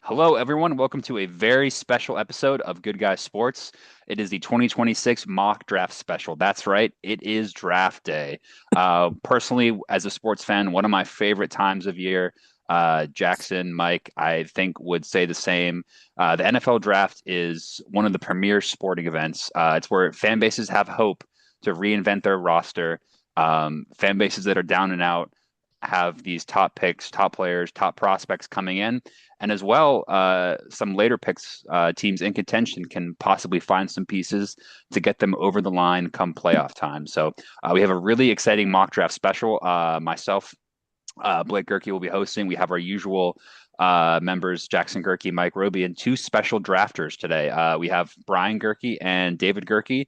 Hello, everyone. Welcome to a very special episode of Good Guys Sports. It is the 2026 mock draft special. That's right, it is draft day. Personally, as a sports fan, one of my favorite times of year. Jackson, Mike, I think would say the same. The NFL draft is one of the premier sporting events. It's where fan bases have hope to reinvent their roster. Fan bases that are down and out have these top picks, top players, top prospects coming in. And as well, some later picks, teams in contention can possibly find some pieces to get them over the line come playoff time. So we have a really exciting mock draft special. Myself, Blake Gerke will be hosting. We have our usual members, Jackson Gerke, Mike Roby, and two special drafters today. We have Brian Gerke and David Gerke.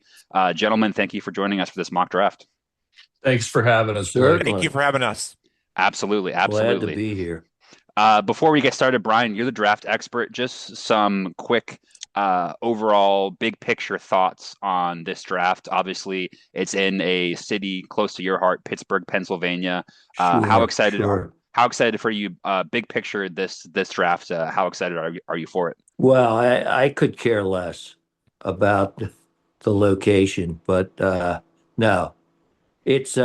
Gentlemen, thank you for joining us for this mock draft. Thanks for having us, Blake. Thank you Certainly. for having us. Absolutely, Glad to absolutely. be here. Before we get started, Brian, you're the draft expert. Just some quick overall big picture thoughts on this draft. Obviously, it's in a city close to your heart, Pittsburgh, Pennsylvania. How Sure, excited are sure. how excited for you? Big picture this draft. How excited are you for it? Well, I could care less about the location, but no, it's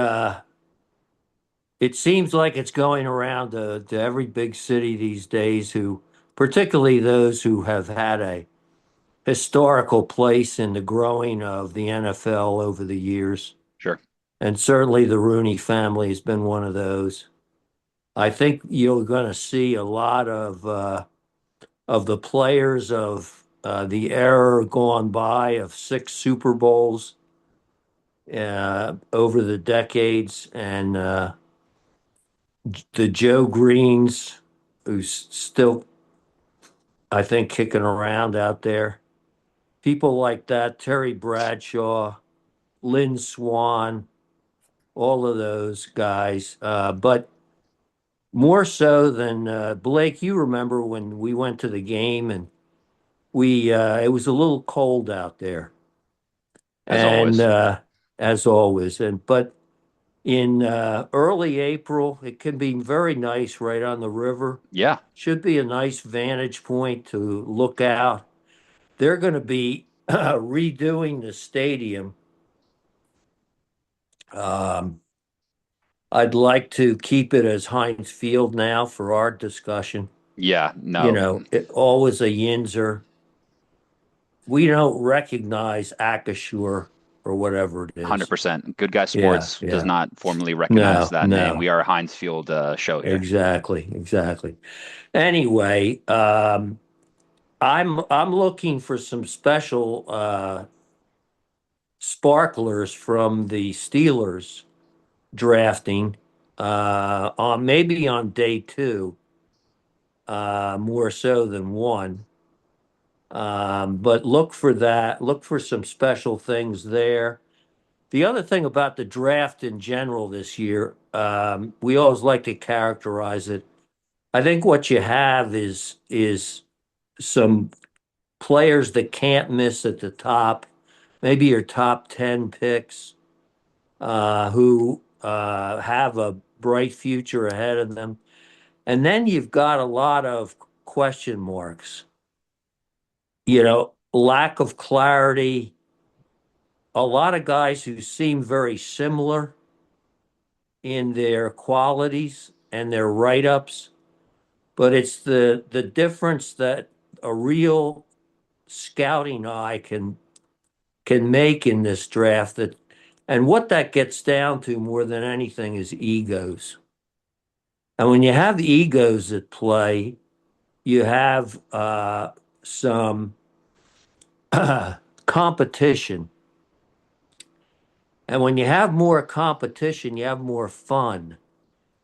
it seems like it's going around to every big city these days who, particularly those who have had a historical place in the growing of the NFL over the years. Sure. And certainly the Rooney family has been one of those. I think you're going to see a lot of the players of the era gone by of six Super Bowls over the decades, and the Joe Greens, who's still, I think, kicking around out there. People like that, Terry Bradshaw, Lynn Swan, all of those guys. But more so than Blake, you remember when we went to the game and we it was a little cold out there, As and always. as always, and but in early April it can be very nice right on the river. Yeah. Should be a nice vantage point to look out. They're going to be redoing the stadium. um, I'd like to keep it as Heinz Field now for our discussion. Yeah. You No. know, it always a Yinzer. We don't recognize Akashur or whatever it is. 100%. Good Guy Yeah, Sports does yeah. not formally recognize No, that name. no. We are a Heinz Field show here. Exactly, exactly. Anyway, I'm looking for some special sparklers from the Steelers drafting on maybe on day two, more so than one. But look for that. Look for some special things there. The other thing about the draft in general this year, we always like to characterize it. I think what you have is some players that can't miss at the top, maybe your top 10 picks, who have a bright future ahead of them. And then you've got a lot of question marks, lack of clarity, a lot of guys who seem very similar in their qualities and their write-ups, but it's the difference that a real scouting eye can make in this draft, that and what that gets down to more than anything is egos. And when you have egos at play, you have some competition. And when you have more competition, you have more fun.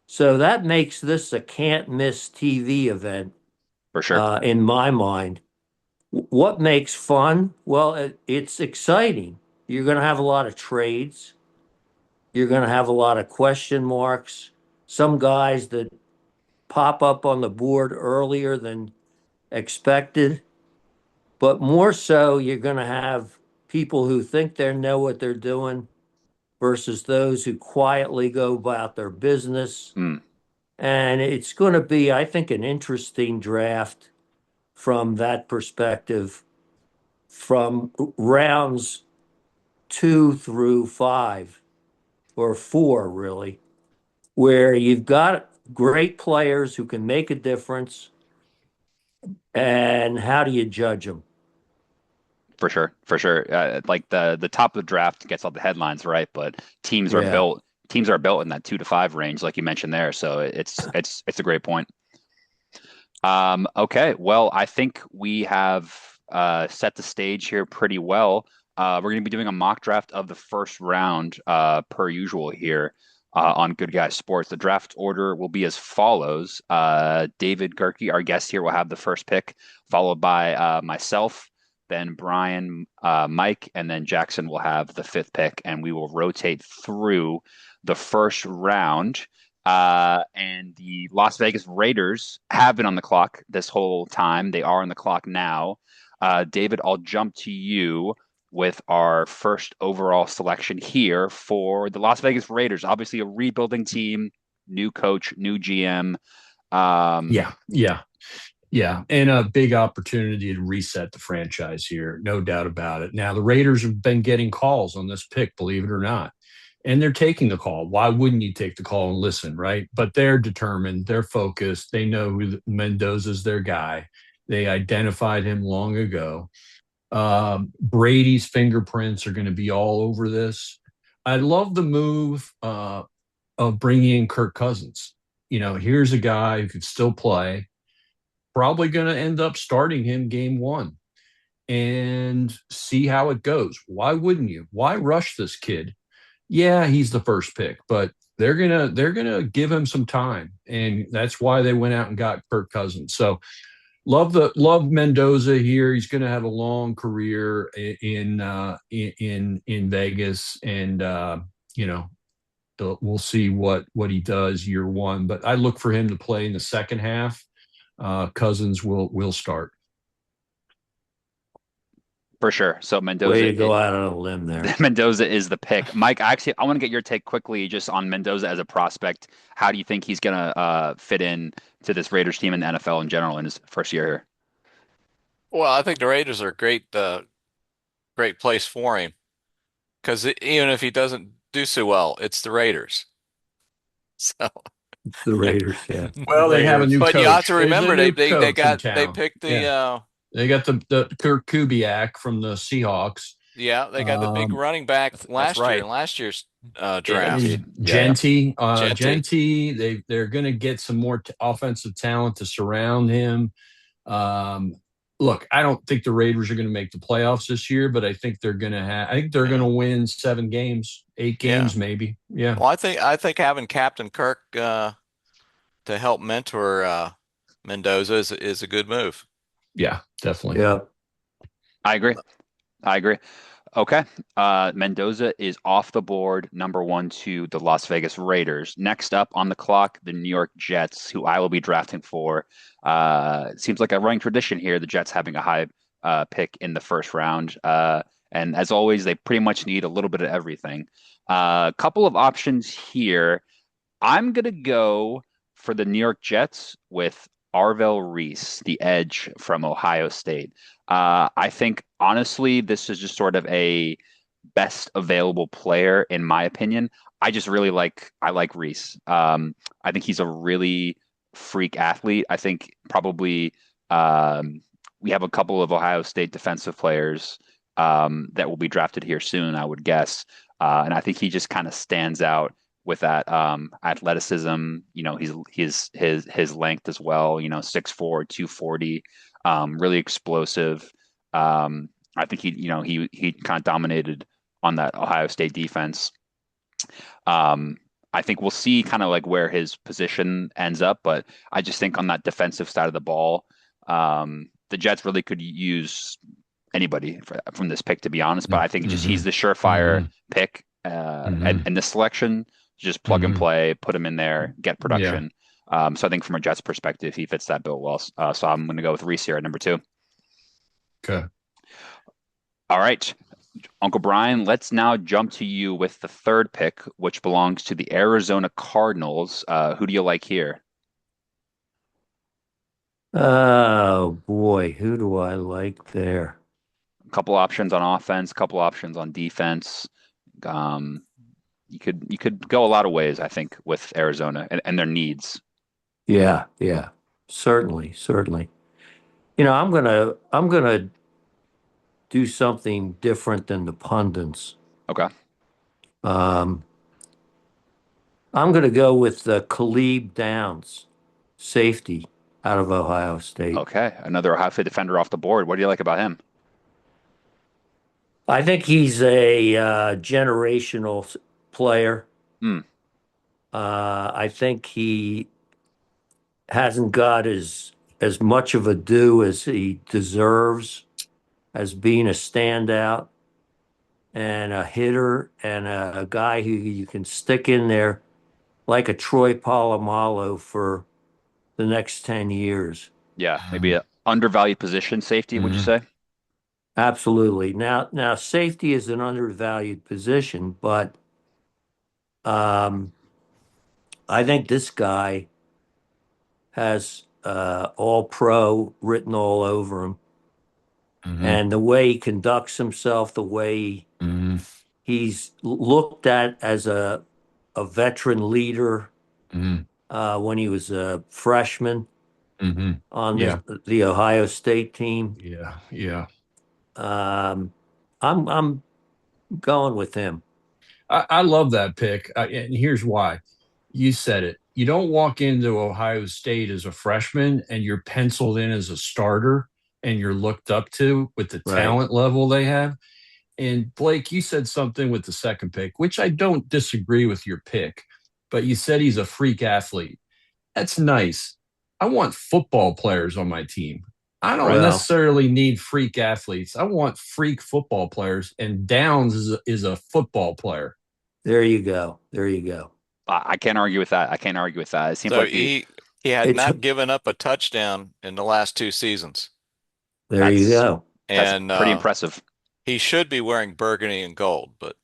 So that makes this a can't miss TV event, For sure. in my mind. What makes fun? Well, it's exciting. You're going to have a lot of trades. You're going to have a lot of question marks. Some guys that pop up on the board earlier than expected. But more so, you're going to have people who think they know what they're doing versus those who quietly go about their business. Mm. And it's going to be, I think, an interesting draft. from that perspective from rounds 2 through 5 or 4, really, where you've got great players who can make a difference. And how do you judge them? For sure, for sure. Like the top of the draft gets all the headlines, right? But Yeah. teams are built in that 2 to 5 range, like you mentioned there. So it's a great point. Okay, well, I think we have set the stage here pretty well. We're going to be doing a mock draft of the first round, per usual here on Good Guys Sports. The draft order will be as follows. David Gerke, our guest here, will have the first pick, followed by myself, then Brian, Mike, and then Jackson will have the fifth pick, and we will rotate through the first round. And the Las Vegas Raiders have been on the clock this whole time. They are on the clock now. David, I'll jump to you with our first overall selection here for the Las Vegas Raiders. Obviously, a rebuilding team, new coach, new GM. Yeah, yeah, yeah. And a big opportunity to reset the franchise here, no doubt about it. Now, the Raiders have been getting calls on this pick, believe it or not. And they're taking the call. Why wouldn't you take the call and listen, right? But they're determined, they're focused, they know Mendoza's their guy. They identified him long ago. Brady's fingerprints are going to be all over this. I love the move of bringing in Kirk Cousins. Here's a guy who could still play, probably going to end up starting him game one and see how it goes. Why wouldn't you? Why rush this kid? Yeah, he's the first pick, but they're gonna give him some time, and that's why they went out and got Kirk Cousins. So love Mendoza here. He's going to have a long career in Vegas, and we'll see what he does year one. But I look for him to play in the second half. Cousins will start. For sure. So Way to go out on a limb there. Mendoza is the pick. Mike, actually, I want to get your take quickly just on Mendoza as a prospect. How do you think he's going to fit in to this Raiders team and the NFL in general in his first year here? Well, I think the Raiders are a great place for him because even if he doesn't do so well, it's the Raiders. So, The Raiders, yeah. Well, they have a new but you have coach. to There's a remember new they coach in got they town. picked Yeah, the they got the Kirk Kubiak from the Seahawks. they got the big running back That's last year right. in last year's Yeah, draft. And indeed. Yeah. Genty, they're going to get some more offensive talent to surround him. Look, I don't think the Raiders are going to make the playoffs this year, but I think they're going to have. I think they're going to win 7 games, 8 Yeah. games, maybe. Yeah, Well, I think having Captain Kirk to help mentor Mendoza is a good move. yeah, definitely. Yeah. I agree. I agree. Okay. Mendoza is off the board, number one to the Las Vegas Raiders. Next up on the clock, the New York Jets, who I will be drafting for. It seems like a running tradition here, the Jets having a high pick in the first round. And as always, they pretty much need a little bit of everything. A couple of options here. I'm going to go for the New York Jets with Arvell Reese, the edge from Ohio State. I think, honestly, this is just sort of a best available player, in my opinion. I like Reese. I think he's a really freak athlete. I think probably we have a couple of Ohio State defensive players that will be drafted here soon, I would guess. And I think he just kind of stands out with that athleticism. His length as well. 6'4", 240, really explosive. I think he kind of dominated on that Ohio State defense. I think we'll see kind of like where his position ends up, but I just think on that defensive side of the ball, the Jets really could use anybody from this pick, to be honest. But I think just he's the surefire pick, and this selection, just plug and play, put him in there, get Yeah. production. So I think from a Jets perspective, he fits that bill well. So I'm going to go with Reese here at number 2. Okay. All right, Uncle Brian, let's now jump to you with the third pick, which belongs to the Arizona Cardinals. Who do you like here? Oh boy, who do I like there? A couple options on offense, a couple options on defense. Um, you could go a lot of ways, I think, with Arizona and their needs. Yeah, yeah, certainly, certainly. I'm gonna do something different than the pundits. Okay. Um, I'm gonna go with Khalib Downs, safety out of Ohio State. Okay. Another Ohio State defender off the board. What do you like about him? I think he's a generational player. Hmm. I think he hasn't got as much of a due as he deserves as being a standout and a hitter and a guy who you can stick in there like a Troy Polamalu for the next 10 years. Yeah. Maybe an undervalued position safety, would you Mhm. say? Absolutely. Now safety is an undervalued position, but um, I think this guy has all pro written all over him. Mhm. And the way he conducts himself, the way Mhm. he's looked at as a veteran leader Mhm. when he was a freshman Mhm. on Yeah. the Ohio State team. Yeah. Yeah. Um, I'm going with him. I love that pick. And here's why. You said it. You don't walk into Ohio State as a freshman and you're penciled in as a starter and you're looked up to with the Right. talent level they have. And Blake, you said something with the second pick, which I don't disagree with your pick, but you said he's a freak athlete. That's nice. I want football players on my team. I don't Right. Well, necessarily need freak athletes. I want freak football players, and Downs is a football player. there you go. There you go. I can't argue with that. I can't argue with that. It seems So like the he had It's not given up a touchdown in the last two seasons, there you that's go. that's and pretty impressive. he should be wearing burgundy and gold, but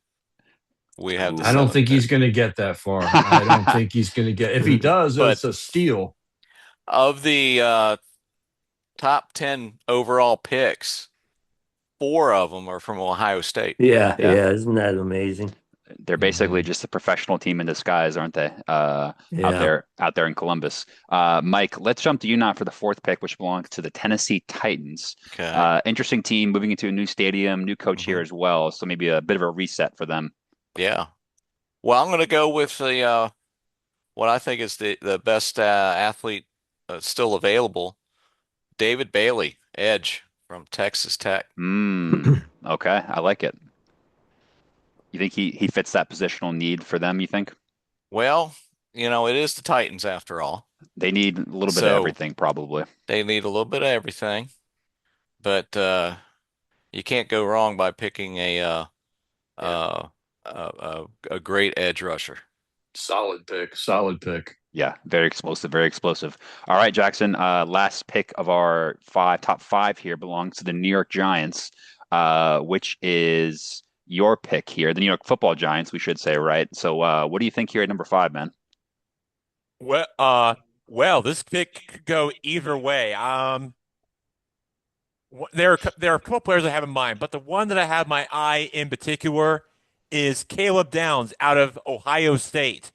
we have the I Ooh. don't seventh think pick. he's going to get that far. I don't think he's going to get. If he does, But it's a steal. of the top 10 overall picks, four of them are from Ohio State. Yeah, Yeah. yeah. Isn't that amazing? They're basically Mhm. just a professional team in disguise, aren't they? Out Yeah. there in Columbus. Mike, let's jump to you now for the fourth pick, which belongs to the Tennessee Titans. Okay. Interesting team moving into a new stadium, new coach here Hmm. as well. So maybe a bit of a reset for them. Yeah. Well, I'm going to go with the what I think is the best athlete still available, David Bailey, edge from Texas Tech. Okay, I like it. You think he fits that positional need for them, you think? Well, it is the Titans after all. They need a little bit of So everything, probably. they need a little bit of everything, but you can't go wrong by picking Yeah. uh, a great edge rusher. Solid pick. Solid pick. Yeah, very explosive, very explosive. All right, Jackson. Last pick of our top five here belongs to the New York Giants, which is your pick here. The New York Football Giants, we should say, right? So, what do you think here at number five, man? Well, this pick could go either way. There are a couple players I have in mind, but the one that I have my eye in particular is Caleb Downs out of Ohio State.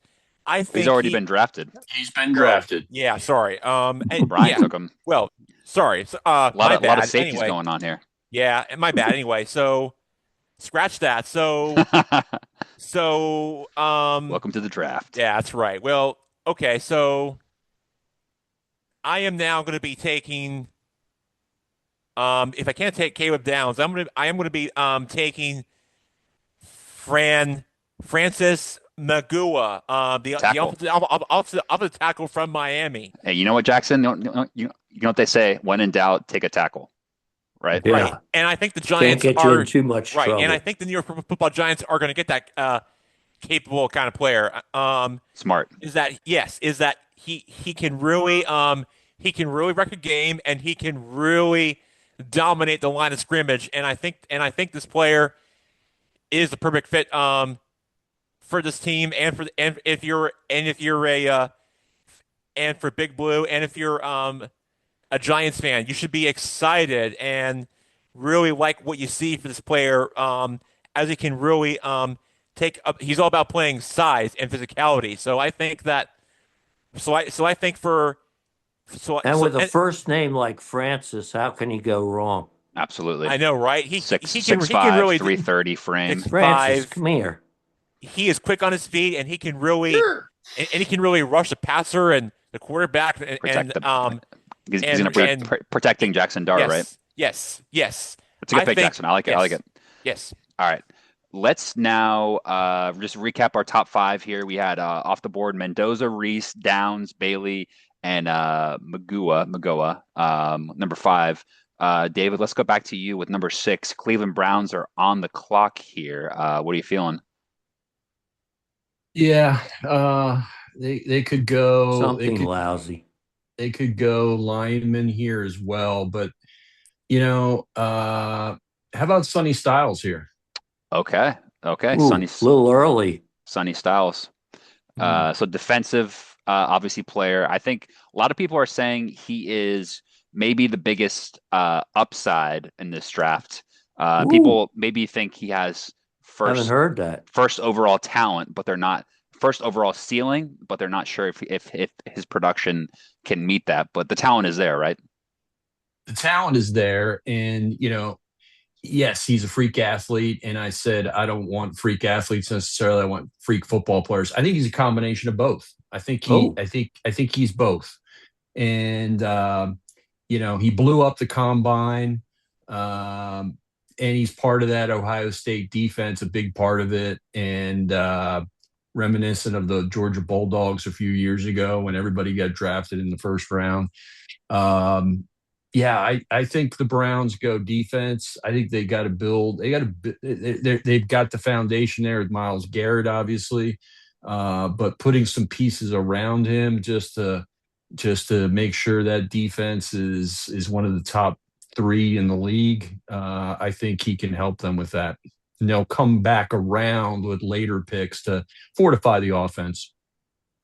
I He's think already he, been drafted. He's been well, drafted. yeah, sorry. Uncle Brian Yeah, took him. well, sorry. A My lot of bad. safeties Anyway, going on here. yeah, my bad. Anyway, so scratch that. So, Welcome to the draft. yeah, that's right. Well, okay, so I am now going to be taking. If I can't take Caleb Downs, I am gonna be taking Francis Magua, the Tackle. offensive tackle from Miami. Hey, you know what, Jackson? You know what they say? When in doubt, take a tackle, right? Right, Yeah. and I think the Can't Giants get you in are too much right, and I trouble. think the New York Football Giants are going to get that capable kind of player. Smart. Is that he can really wreck a game and he can really dominate the line of scrimmage, and I think this player is the perfect fit for this team and if you're a and for Big Blue and if you're a Giants fan, you should be excited and really like what you see for this player, as he can really take up. He's all about playing size and physicality. So I think that. So I think for so And so with a and first name like Francis, how can he go wrong? Absolutely. I know, right? Six He six can five, really 330 frame. six Francis, five. come here. He is quick on his feet, and Sure. he can really rush the passer and the quarterback, Protect the. He's going to be and protecting Jackson Dart, right? yes. That's a good I pick, think Jackson. I like it. I like yes, it. yes. All right. Let's now just recap our top five here. We had off the board Mendoza, Reese, Downs, Bailey, and Magoa, number five. David, let's go back to you with number six. Cleveland Browns are on the clock here. What are you feeling? Yeah, they could go. Something lousy. They could go lineman here as well, but how about Sonny Styles here? Okay. Okay. Ooh, a little early. Sonny Styles. So defensive, obviously player. I think a lot of people are saying he is maybe the biggest upside in this draft. Ooh, People maybe think he has haven't heard that. first overall talent, but they're not first overall ceiling, but they're not sure if his production can meet that. But the talent is there, right? The talent is there, and yes, he's a freak athlete. And I said I don't want freak athletes necessarily. I want freak football players. I think he's a combination of both. Oh, I think he's both. And he blew up the combine. And he's part of that Ohio State defense, a big part of it, and reminiscent of the Georgia Bulldogs a few years ago when everybody got drafted in the first round. Um, yeah, I think the Browns go defense. I think they got to build. They've got the foundation there with Myles Garrett, obviously, but putting some pieces around him just to make sure that defense is one of the top three in the league. I think he can help them with that. And they'll come back around with later picks to fortify the offense.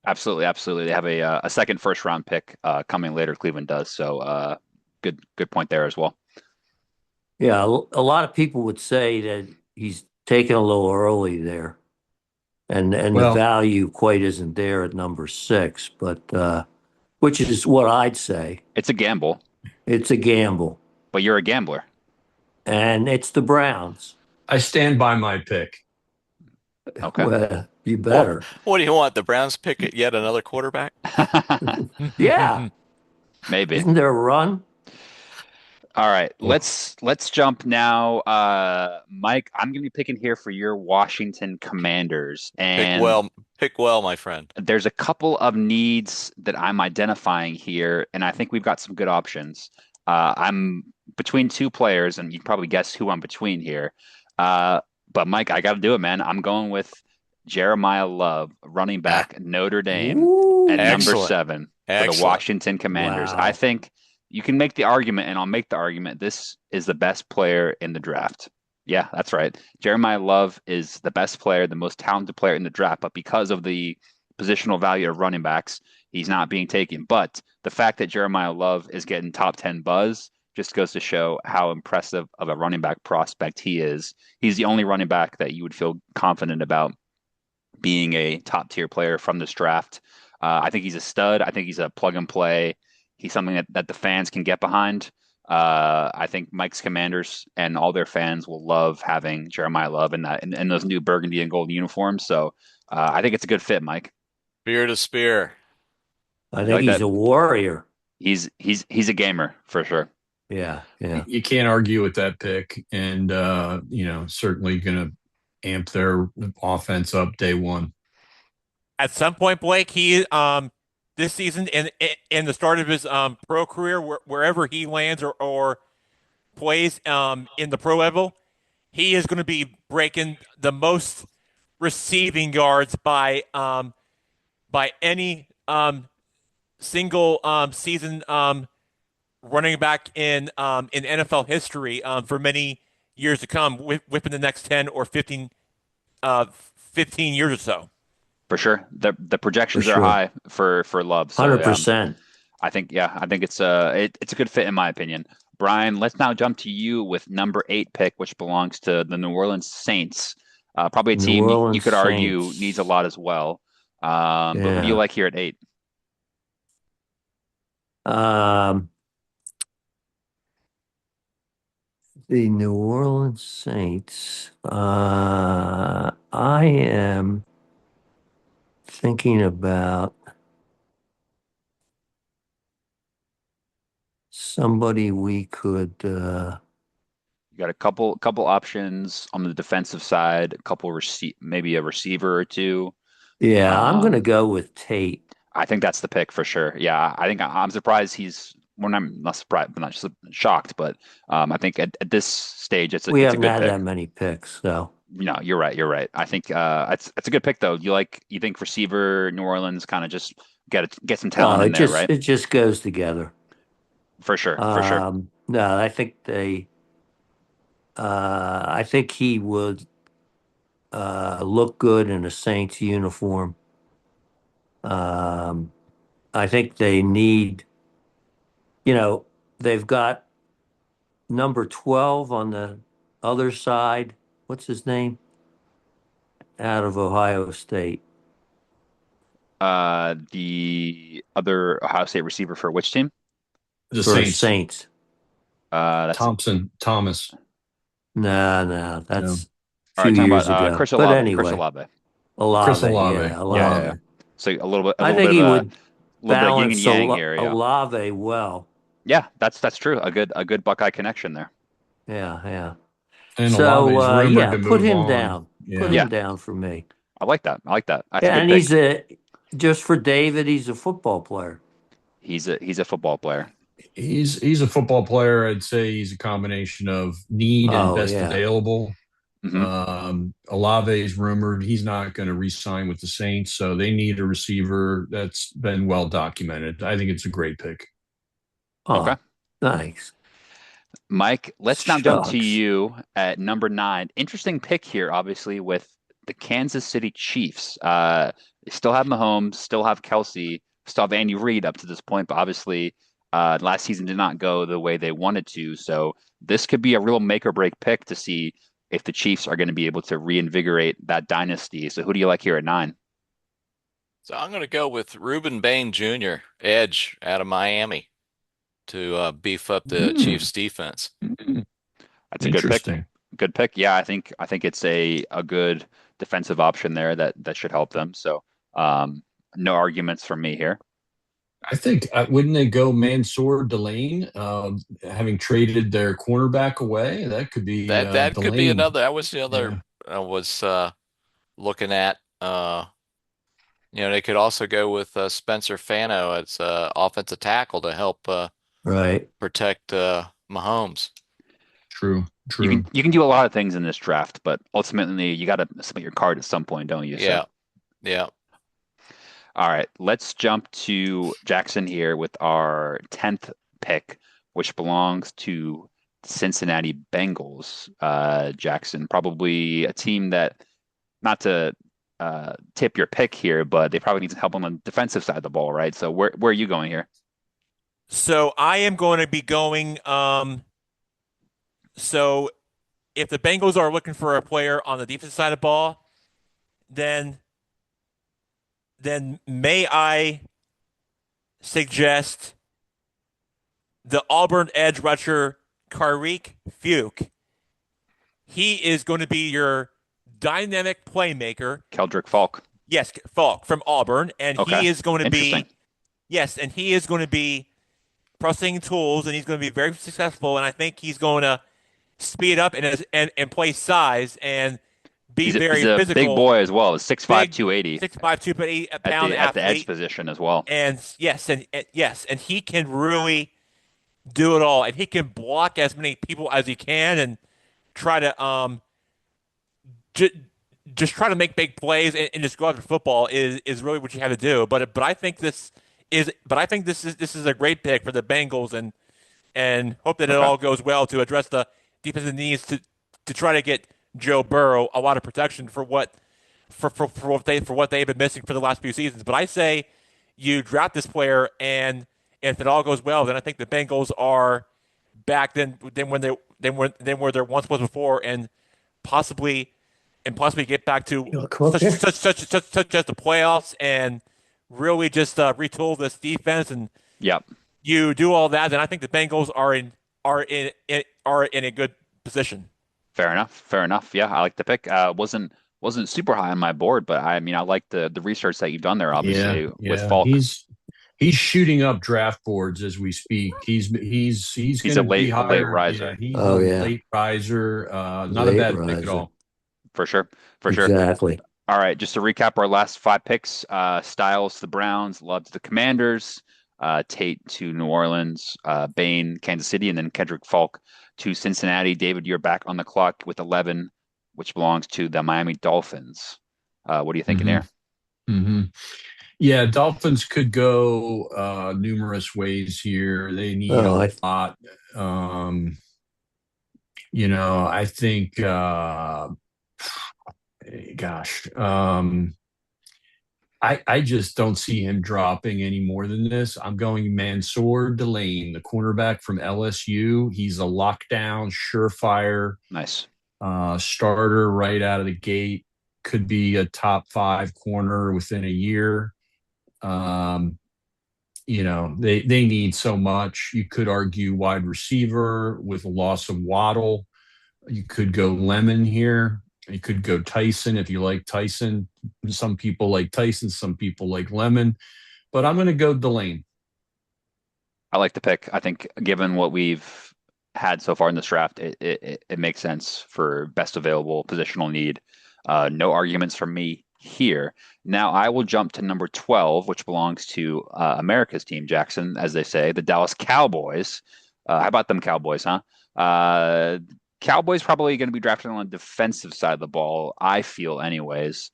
Absolutely, absolutely. They have a second first round pick coming later. Cleveland does. So good point there as well. yeah. A lot of people would say that he's taken a little early there, and the Well, value quite isn't there at number six, but which is what I'd say. It's a gamble, It's a gamble, but you're a gambler. and it's the Browns. I stand by my pick. Okay. Well, you Well, better. what do you want? The Browns pick yet another quarterback? Yeah. Maybe. Isn't there a run? All right, let's jump now. Mike, I'm gonna be picking here for your Washington Commanders, and Pick well, my friend. there's a couple of needs that I'm identifying here, and I think we've got some good options. I'm between two players, and you can probably guess who I'm between here. But Mike, I got to do it, man. I'm going with Jeremiyah Love, running back, Notre Dame, Ooh. at number Excellent. 7 for the Excellent. Washington Commanders. Wow. I think you can make the argument, and I'll make the argument. This is the best player in the draft. Yeah, that's right. Jeremiyah Love is the best player, the most talented player in the draft, but because of the positional value of running backs, he's not being taken. But the fact that Jeremiyah Love is getting top 10 buzz just goes to show how impressive of a running back prospect he is. He's the only running back that you would feel confident about being a top tier player from this draft. I think he's a stud. I think he's a plug and play. He's something that the fans can get behind. I think Mike's Commanders and all their fans will love having Jeremiyah Love in those new burgundy and gold uniforms. So I think it's a good fit, Mike. Spear to spear. I You think like he's that? a warrior. He's a gamer for sure. Yeah, yeah. You can't argue with that pick, and certainly going to amp their offense up day one. At some point, Blake, he this season in the start of his pro career, wherever he lands or plays in the pro level, he is going to be breaking the most receiving yards by any single season running back in NFL history for many years to come, within the next 10 or 15 years or so. For sure. The For projections are sure. high for Love. So 100%. I think it's a good fit in my opinion. Brian, let's now jump to you with number 8 pick, which belongs to the New Orleans Saints. Probably a New team you Orleans could argue needs a Saints. lot as well. But who do you Yeah. like here at 8? Um, the New Orleans Saints. I am thinking about somebody we could. You got a couple options on the defensive side, a couple maybe a receiver or two. Yeah, I'm going to Um, go with Tate. I think that's the pick for sure. Yeah, I think I'm surprised he's. Well, I'm not surprised, but not just shocked. But I think at this stage, We it's a haven't good had pick. that many picks, so No, you're right. You're right. I think it's a good pick though. You think receiver New Orleans kind of just get some no, talent in there, right? it just goes together. For sure, for sure. No, I think he would look good in a Saints uniform. Um, I think they need, you know, they've got number 12 on the other side. What's his name? Out of Ohio State The other Ohio State receiver for which team? The for Saints, Saints. That's Thompson, Thomas. No, no, No, that's a all few right. Talking years about ago. Chris But Olave. Chris anyway, Olave. Chris Olave, Olave. yeah, Yeah, Yeah, yeah, yeah. Olave. So a I little bit think of he would a little bit of yin and balance yang here. Yeah, Olave well. yeah. That's true. A good Buckeye connection there. Yeah, yeah. and Olave So is rumored yeah, to put move him on. down. Put Yeah, Yeah, him down for me. I like that. I like that. That's a Yeah, good and pick. just for David, he's a football player. He's a football player. he's a football player. I'd say he's a combination of need and Oh best yeah. available. Hmm. Olave is rumored he's not going to re-sign with the Saints, so they need a receiver. That's been well documented. I think it's a great pick. Okay. Oh, nice. Mike, let's now jump to Shucks. you at number 9. Interesting pick here, obviously, with the Kansas City Chiefs. They still have Mahomes, still have Kelsey, still have Andy Reid up to this point, but obviously, last season did not go the way they wanted to. So this could be a real make or break pick to see if the Chiefs are going to be able to reinvigorate that dynasty. So who do you like here at 9? So I'm going to go with Reuben Bain Jr., edge out of Miami to beef up the Hmm, Chiefs defense. That's a good pick. interesting. Good pick. Yeah, I think it's a good defensive option there that should help them. So no arguments from me here. I think wouldn't they go Mansour Delane, having traded their cornerback away? That could be That could be Delane. another. That was the other Yeah, I was looking at. They could also go with Spencer Fano as offensive tackle to help Right. protect Mahomes. true, true. You can do a lot of things in this draft, but ultimately you got to submit your card at some point, don't you? So Yeah, yeah. all right, let's jump to Jackson here with our 10th pick, which belongs to the Cincinnati Bengals. Jackson, probably a team that, not to tip your pick here, but they probably need some help on the defensive side of the ball, right? So where are you going here? So I am going to be going. So if the Bengals are looking for a player on the defensive side of the ball, then may I suggest the Auburn edge rusher Karik Fuke. He is going to be your dynamic playmaker. Keldrick Falk. Yes, Falk from Auburn, and Okay, he is going to interesting. be yes, and he is going to be processing tools, and he's going to be very successful. And I think he's going to speed up and play size and be He's very a big physical, boy as well. 6'5", big 280 6'5", 280-pound at the edge athlete. position as well. And yes, and he can really do it all, and he can block as many people as he can, and try to j- just try to make big plays and just go after football is really what you have to do. But I think this is a great pick for the Bengals, and hope that it Okay. all goes well to address the defensive needs to try to get Joe Burrow a lot of protection for what they've been missing for the last few seasons. But I say you draft this player and And if it all goes well, then I think the Bengals are back than when than where they once was before, and possibly possibly get back to You want to come up here? such as the playoffs and really just retool this defense. And Yep. you do all that, then I think the Bengals are in a good position. Fair enough. Fair enough. Yeah, I like the pick. Wasn't super high on my board, but I mean, I like the research that you've done there, Yeah, obviously, with yeah. Falk. He's shooting up draft boards as we speak. He's He's going to be a late higher. Yeah, riser he's a Oh yeah, late riser. Not a late bad pick at riser. all. for sure. For sure. Exactly. All right, just to recap our last five picks, Styles to the Browns, Love to the Commanders, Tate to New Orleans, Bain, Kansas City, and then Kendrick Falk to Cincinnati. David, you're back on the clock with 11, which belongs to the Miami Dolphins. What are you thinking hmm there? hmm Yeah, Dolphins could go numerous ways here. They need Oh, a lot. I think, gosh, I just don't see him dropping any more than this. I'm going Mansour Delane, the cornerback from LSU. He's a lockdown, surefire Nice. starter right out of the gate. Could be a top five corner within a year. Um, they need so much. You could argue wide receiver with a loss of Waddle. You could go Lemon here. You could go Tyson if you like Tyson. Some people like Tyson, some people like Lemon, but I'm going to go Delane. I like the pick. I think given what we've had so far in this draft, it makes sense for best available positional need. No arguments from me here. Now I will jump to number 12, which belongs to America's team, Jackson, as they say, the Dallas Cowboys. How about them Cowboys, huh? Uh, Cowboys probably going to be drafted on the defensive side of the ball, I feel, anyways.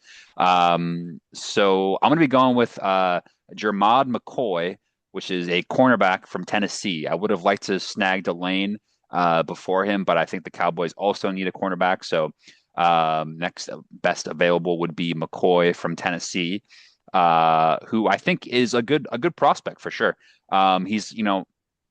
So I'm going to be going with Jermod McCoy, which is a cornerback from Tennessee. I would have liked to snag Delane before him, but I think the Cowboys also need a cornerback. So next best available would be McCoy from Tennessee, who I think is a good prospect for sure. He's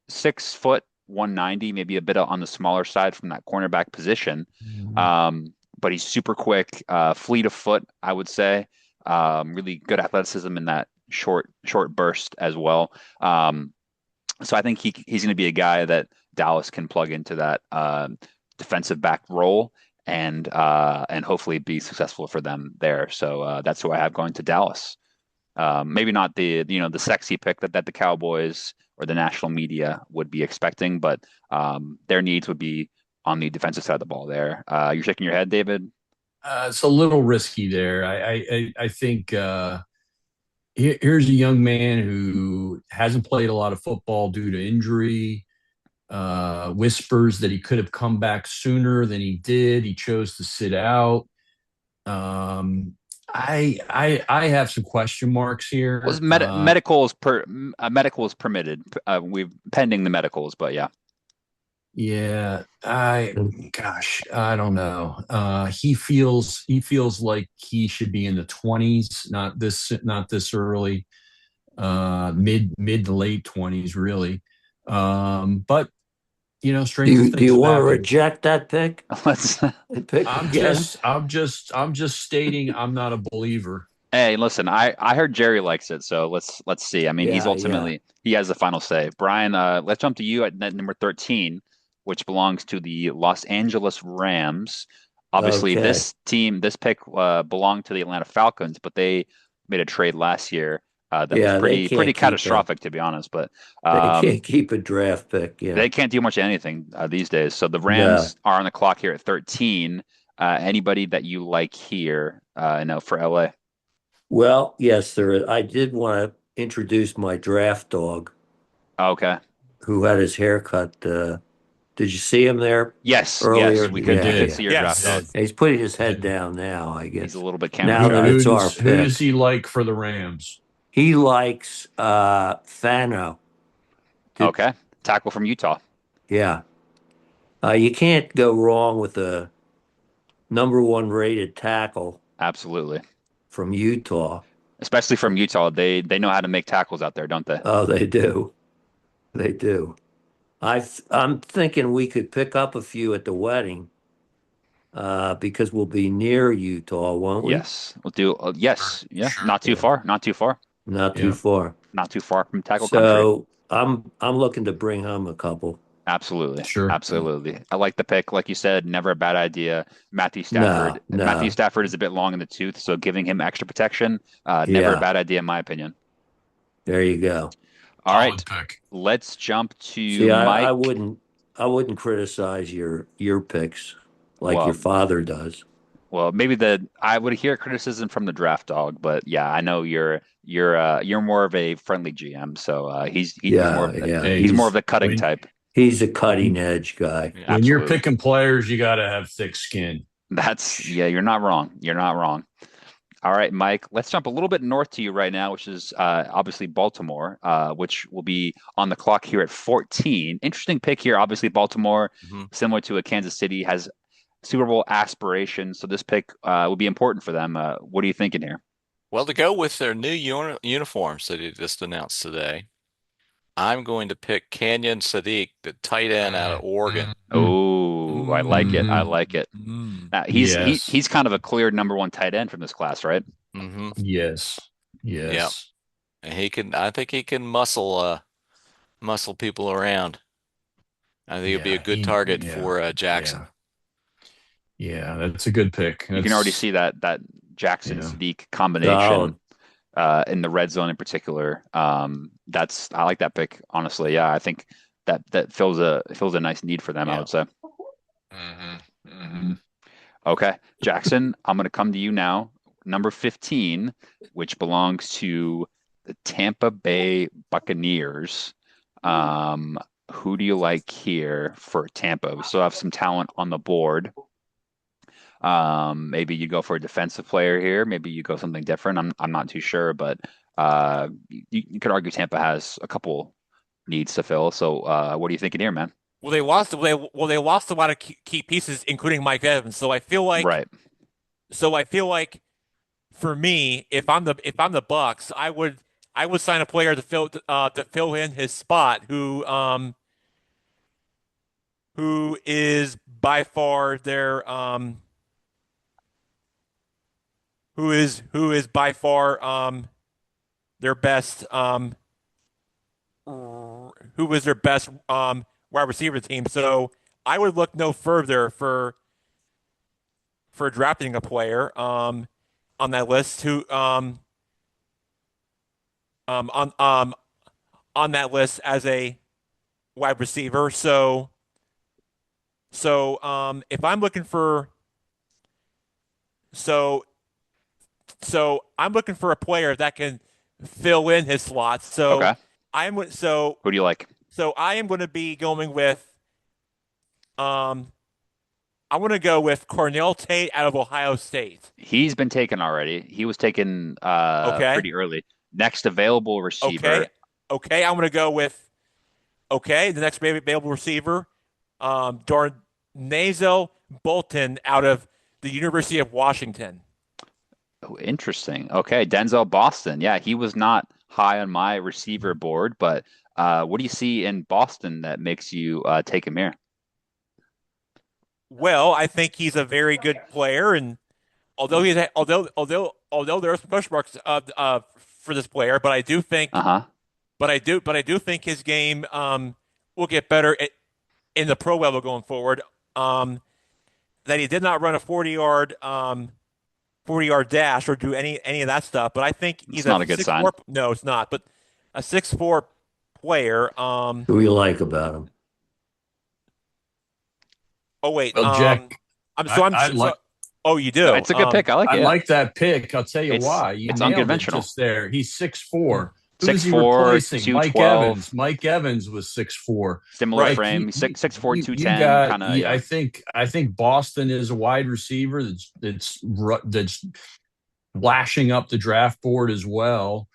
6 foot 190, maybe a bit on the smaller side from that cornerback position. But he's super quick, fleet of foot, I would say. Really good athleticism in that short burst as well. So I think he's going to be a guy that Dallas can plug into that defensive back role and hopefully be successful for them there. So that's who I have going to Dallas. Maybe not the sexy pick that the Cowboys or the national media would be expecting, but their needs would be on the defensive side of the ball there. You're shaking your head, David? It's a little risky there. I think here's a young man who hasn't played a lot of football due to injury. Whispers that he could have come back sooner than he did. He chose to sit out. I have some question marks Was here. medical is permitted. We've pending the medicals, but yeah. Yeah, gosh, I don't know. He feels like he should be in the 20s, not this early, mid to late 20s, really. But Do stranger you things have want to happened. reject that pick Let's and pick I'm again? just stating I'm not a believer. Hey, listen, I heard Jerry likes it, so let's see. I mean, Yeah, yeah. he has the final say. Brian, let's jump to you at net number 13, which belongs to the Los Angeles Rams. Obviously, Okay. this pick belonged to the Atlanta Falcons, but they made a trade last year that was Yeah, pretty catastrophic, to be honest. But they um, can't keep a draft pick. Yeah. they can't do much of anything these days. So the No. Rams are on the clock here at 13. Anybody that you like here, for LA? Well, yes, sir. I did want to introduce my draft dog Okay. who had his hair cut. Did you see him there Yes, yes, earlier? I Yeah, we could did. see yeah. your draft Yes. dog. Did. He's putting his head Did. down now, I He's a guess. little bit Now that camera it's Who our does who does pick. he like for the Rams? He likes Fano. shy. Did, Okay. Tackle from Utah. yeah. You can't go wrong with a number one rated tackle Absolutely. from Utah. Especially from Utah. They know how to make tackles out there, don't they? Oh, they do. They do. I'm thinking we could pick up a few at the wedding, because we'll be near Utah, won't we? Yes, we'll do. Yes, yeah, Sure. not too Yeah, far, not too far, not too Yeah. far. not too far from tackle country. So I'm looking to bring home a couple. Absolutely. Sure. Absolutely. I like the pick. Like you said, never a bad idea. Matthew Stafford. No, Matthew no. Stafford is a bit long in the tooth, so giving him extra protection, never a Yeah, bad idea in my opinion. there you go. All right, Solid pick. let's jump to See, I Mike. wouldn't criticize your picks like your Well, father does. well, maybe I would hear criticism from the draft dog, but yeah, I know you're more of a friendly GM, so Yeah, yeah. he's more of the cutting When type. He's a cutting edge guy. Yeah. when you're Absolutely. picking players, you got to have thick skin. Yeah, you're not wrong. You're not wrong. All right, Mike, let's jump a little bit north to you right now, which is obviously Baltimore, which will be on the clock here at 14. Interesting pick here. Obviously, Baltimore, Hmm. similar to a Kansas City, has Super Bowl aspirations, so this pick will be important for them. What are you thinking here? Well, to go with their new uniforms that he just announced today, I'm going to pick Canyon Sadiq, the tight end out of Oregon. Oh, I like it. I Mhm. like it. Mm. Yes. He's kind of a clear number one tight end from this class, right? Hmm. Yes. Yeah, Yes. and I think he can muscle people around. I think he'll be a Yeah. good target Yeah. for Jackson. Yeah. Yeah. That's a good pick. You can already That's, see that Jackson yeah. Sadiq combination Solid. in the red zone in particular. I like that pick, honestly. Yeah, I think that fills a nice need for them, I Yeah. would say. Hmm. Hmm. Okay, Jackson, I'm going to come to you now. Number 15, which belongs to the Tampa Bay Buccaneers. Um, who do you like here for Tampa? We still have some talent on the board. Maybe you go for a defensive player here. Maybe you go something different. I'm not too sure, but you could argue Tampa has a couple needs to fill. So what are you thinking here, man? Well, they lost a lot of key pieces, including Mike Evans. Right. So I feel like for me, if I'm the Bucks, I would sign a player to fill in his spot who is by far their who is by far their best who is their best wide receiver team. So I would look no further for drafting a player on that list who um on um on that list as a wide receiver. If I'm looking for so I'm looking for a player that can fill in his slots. Okay. Who do you like? So I am going to be going with um I want to go with Cornell Tate out of Ohio State. He's been taken already. He was taken Okay. pretty early. Next available Okay. receiver. Okay. I'm going to go with the next available receiver, Darnazel Bolton out of the University of Washington. Oh, interesting. Okay, Denzel Boston. Yeah, he was not high on my receiver board, but what do you see in Boston that makes you take him here? Well, I think he's a very good player, and although there are some question marks for this player, Uh-huh. but I do think his game will get better in the pro level going forward. That he did not run a 40-yard dash or do any of that stuff, but I think It's he's not a a good six sign. four. No, it's not, but a 6'4" player. Who you like about him? Oh wait. Well, Jack, I'm so I'm I so. like Oh, you do. It's a good pick. I like I it. Yeah. like that pick. I'll tell you It's why. You it's nailed it unconventional. just there. He's 6'4". Who is he 6'4", replacing? Mike 212, Evans. Mike Evans was 6'4". similar Right. frame. He's 6'4", You 210, got. kind of, yeah. I think Boston is a wide receiver that's flashing up the draft board as well.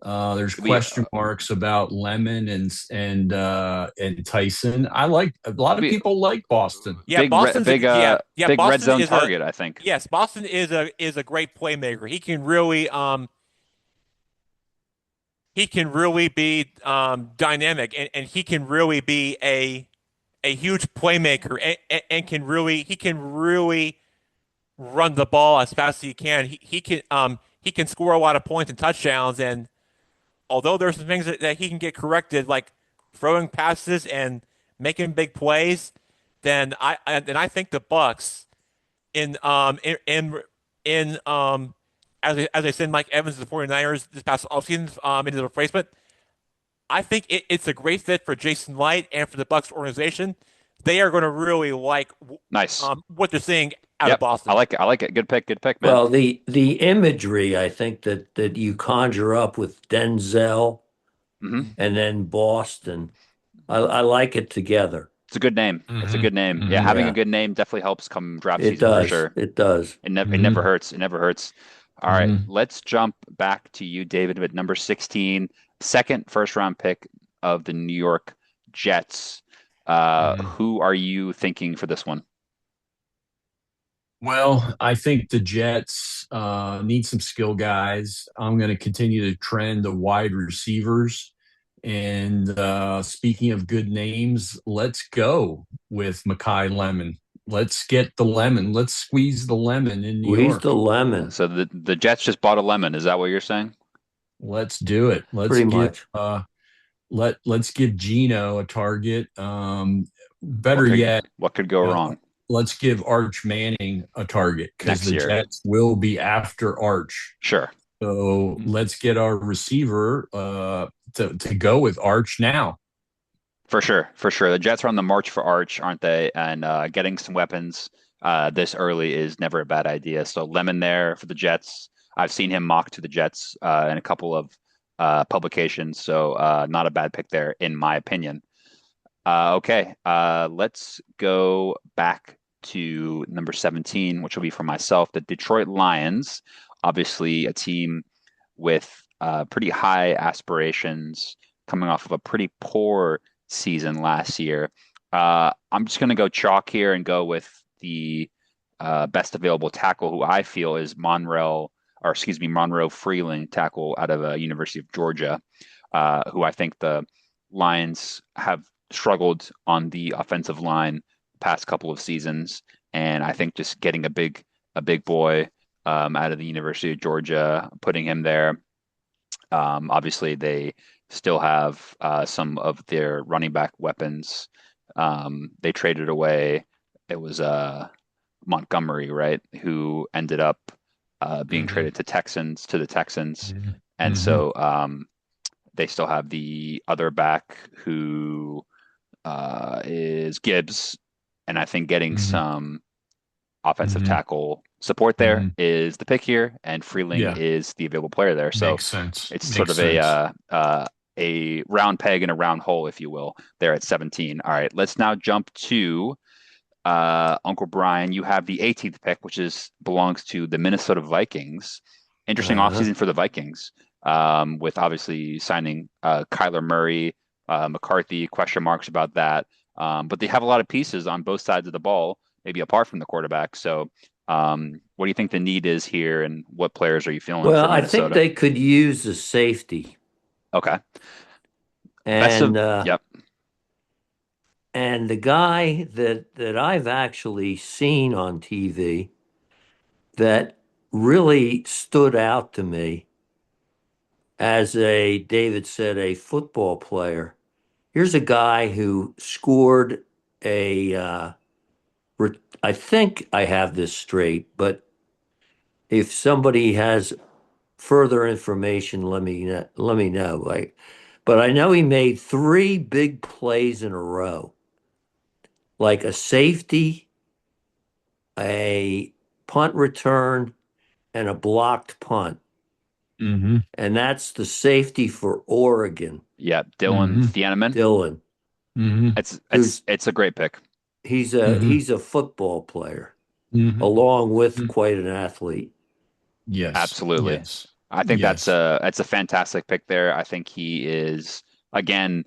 There's question marks about Lemon and Tyson. I like a lot of people like Boston. Yeah, big red Boston zone is target, I think. yes, Boston is a great playmaker. He can really he can really be dynamic, and he can really be a huge playmaker, and he can really run the ball as fast as he can. He can score a lot of points and touchdowns, and although there's some things that he can get corrected, like throwing passes and making big plays, then I think the Bucks in as I send Mike Evans to the 49ers this past offseason into the replacement, I think it's a great fit for Jason Light and for the Bucks organization. They are going to really like Nice. what they're seeing out of Yep. Boston. I like it. I like it. Good pick. Good pick, man. Well, the imagery I think that you conjure up with Denzel Hmm. and then Boston, I like it together. It's a good name. It's a Hmm. good name. Yeah, Hmm. having a Yeah, good name definitely helps come draft it season for does. sure. It does. It never Hmm. hurts. It never hurts. All right, Hmm. let's jump back to you, David, at number 16, second first round pick of the New York Jets. Hmm. Who are you thinking for this one? Well, I think the Jets need some skill guys. I'm going to continue to trend the wide receivers. And speaking of good names, let's go with Makai Lemon. Let's get the lemon. Let's squeeze the lemon in New Squeeze the York. lemon, So the Jets just bought a lemon. Is that what you're saying? Let's do it. pretty much. Let's give Gino a target. Better yet, What could go uh, wrong let's give Arch Manning a target because next the year? Jets will be after Arch. Sure. So let's get our receiver to go with Arch now. For sure, for sure. The Jets are on the march for Arch, aren't they? And getting some weapons this early is never a bad idea. So Lemon there for the Jets. I've seen him mock to the Jets in a couple of publications, so not a bad pick there, in my opinion. Okay, let's go back to number 17, which will be for myself. The Detroit Lions, obviously a team with pretty high aspirations, coming off of a pretty poor season last year. I'm just going to go chalk here and go with the best available tackle, who I feel is Monroe Freeling, tackle out of University of Georgia, who I think the Lions have struggled on the offensive line past couple of seasons, and I think just getting a big boy out of the University of Georgia, putting him there. Obviously, they still have some of their running back weapons. They traded away. It was Montgomery, right, who ended up being Hmm. traded to the Texans, and Hmm. so they still have the other back who is Gibbs, and I think getting Hmm. some offensive Hmm. tackle support there Hmm. is the pick here, and Freeling Yeah, is the available player there. So makes sense. it's sort Makes of sense. a round peg in a round hole, if you will, there at 17. All right, let's now jump to Uncle Brian. You have the 18th pick, which belongs to the Minnesota Vikings. Interesting Uh-huh. offseason for the Vikings, with obviously signing Kyler Murray, McCarthy, question marks about that. But they have a lot of pieces on both sides of the ball, maybe apart from the quarterback. So, what do you think the need is here, and what players are you feeling Well, for I think Minnesota? they could use a safety, Okay, best of and yep. the guy that I've actually seen on TV that really stood out to me as David said, a football player. Here's a guy who scored a, I think I have this straight, but if somebody has further information, let me know. But I know he made three big plays in a row, like a safety, a punt return, and a blocked punt. Hmm. And that's the safety for Oregon, Yeah, Dylan Hmm. Thieneman. Dylan, Hmm. It's who's it's a great pick. Hmm. he's a football player Hmm. along with quite an athlete. Yes. Absolutely. Yes. I think that's Yes. a fantastic pick there. I think he is again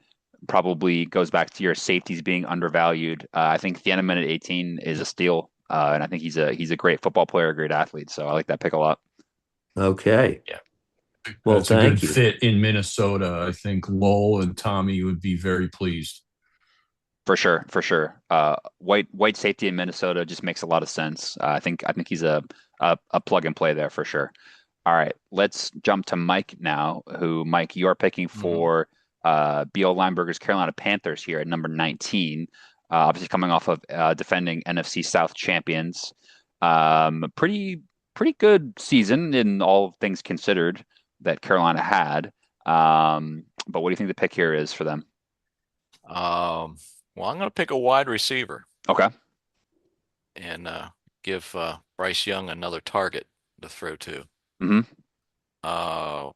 probably goes back to your safeties being undervalued. I think Thieneman at 18 is a steal, and I think he's a great football player, a great athlete. So I like that pick a lot. Okay. Yeah. Well, That's a good thank you. fit in Minnesota. I think Lowell and Tommy would be very pleased. For sure, for sure. White safety in Minnesota just makes a lot of sense. I think he's a plug and play there for sure. All right, let's jump to Mike now. Mike, you are picking Hmm. for B.O. Lineberger's Carolina Panthers here at number 19. Obviously coming off of defending NFC South champions. Pretty good season in all things considered that Carolina had. But what do you think the pick here is for them? Well, I'm going to pick a wide receiver Okay. and give Bryce Young another target to throw to. Hmm. Uh,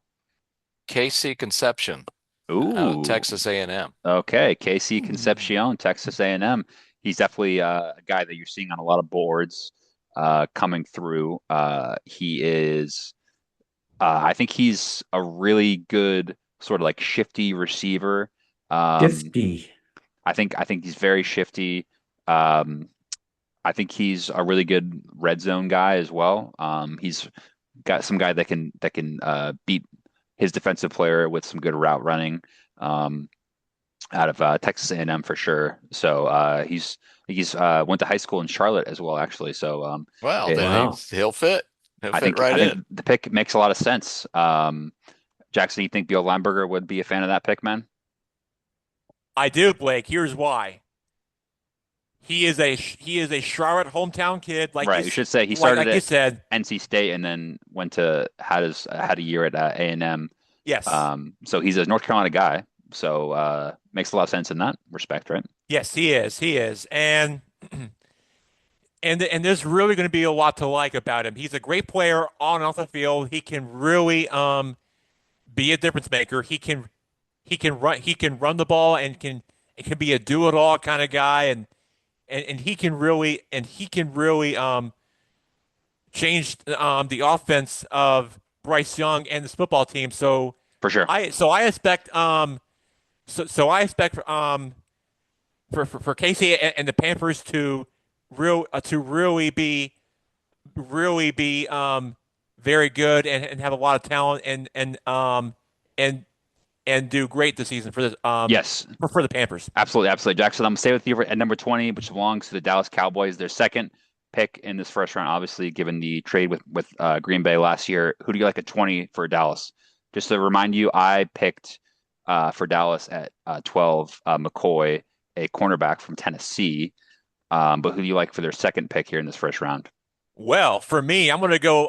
KC Conception out of Ooh. Texas A&M. Okay. KC Concepcion, Texas A&M. He's definitely a guy that you're seeing on a lot of boards coming through. I think he's a really good sort of like shifty receiver. Um, 50. I think he's very shifty. Um, I think he's a really good red zone guy as well. He's got some guy that can beat his defensive player with some good route running um, out of Texas A&M for sure. So he's went to high school in Charlotte as well, actually. So Well, it, then Wow. he'll fit. He'll I fit think right I think in. the pick makes a lot of sense. Jackson, you think Bill Lineberger would be a fan of that pick, man? I do, Blake. Here's why. He is a Charlotte hometown kid, Right. You should say he started like you at said. NC State and then went to had a year at A&M. Yes, So he's a North Carolina guy. So makes a lot of sense in that respect, right? yes, he is. He is, and there's really going to be a lot to like about him. He's a great player on and off the field. He can really be a difference maker. He can run the ball and can be a do it all kind of guy, and he can really change the offense of Bryce Young and this football team. So For sure. I expect I expect for Casey and the Panthers to really be very good and have a lot of talent and and do great this season for this Yes, for the Panthers. absolutely, absolutely. Jackson, I'm gonna stay with you at number 20, which belongs to the Dallas Cowboys, their second pick in this first round, obviously, given the trade with Green Bay last year. Who do you like at 20 for Dallas? Just to remind you, I picked for Dallas at 12 McCoy, a cornerback from Tennessee. But who do you like for their second pick here in this first round? Well, for me, I'm going to go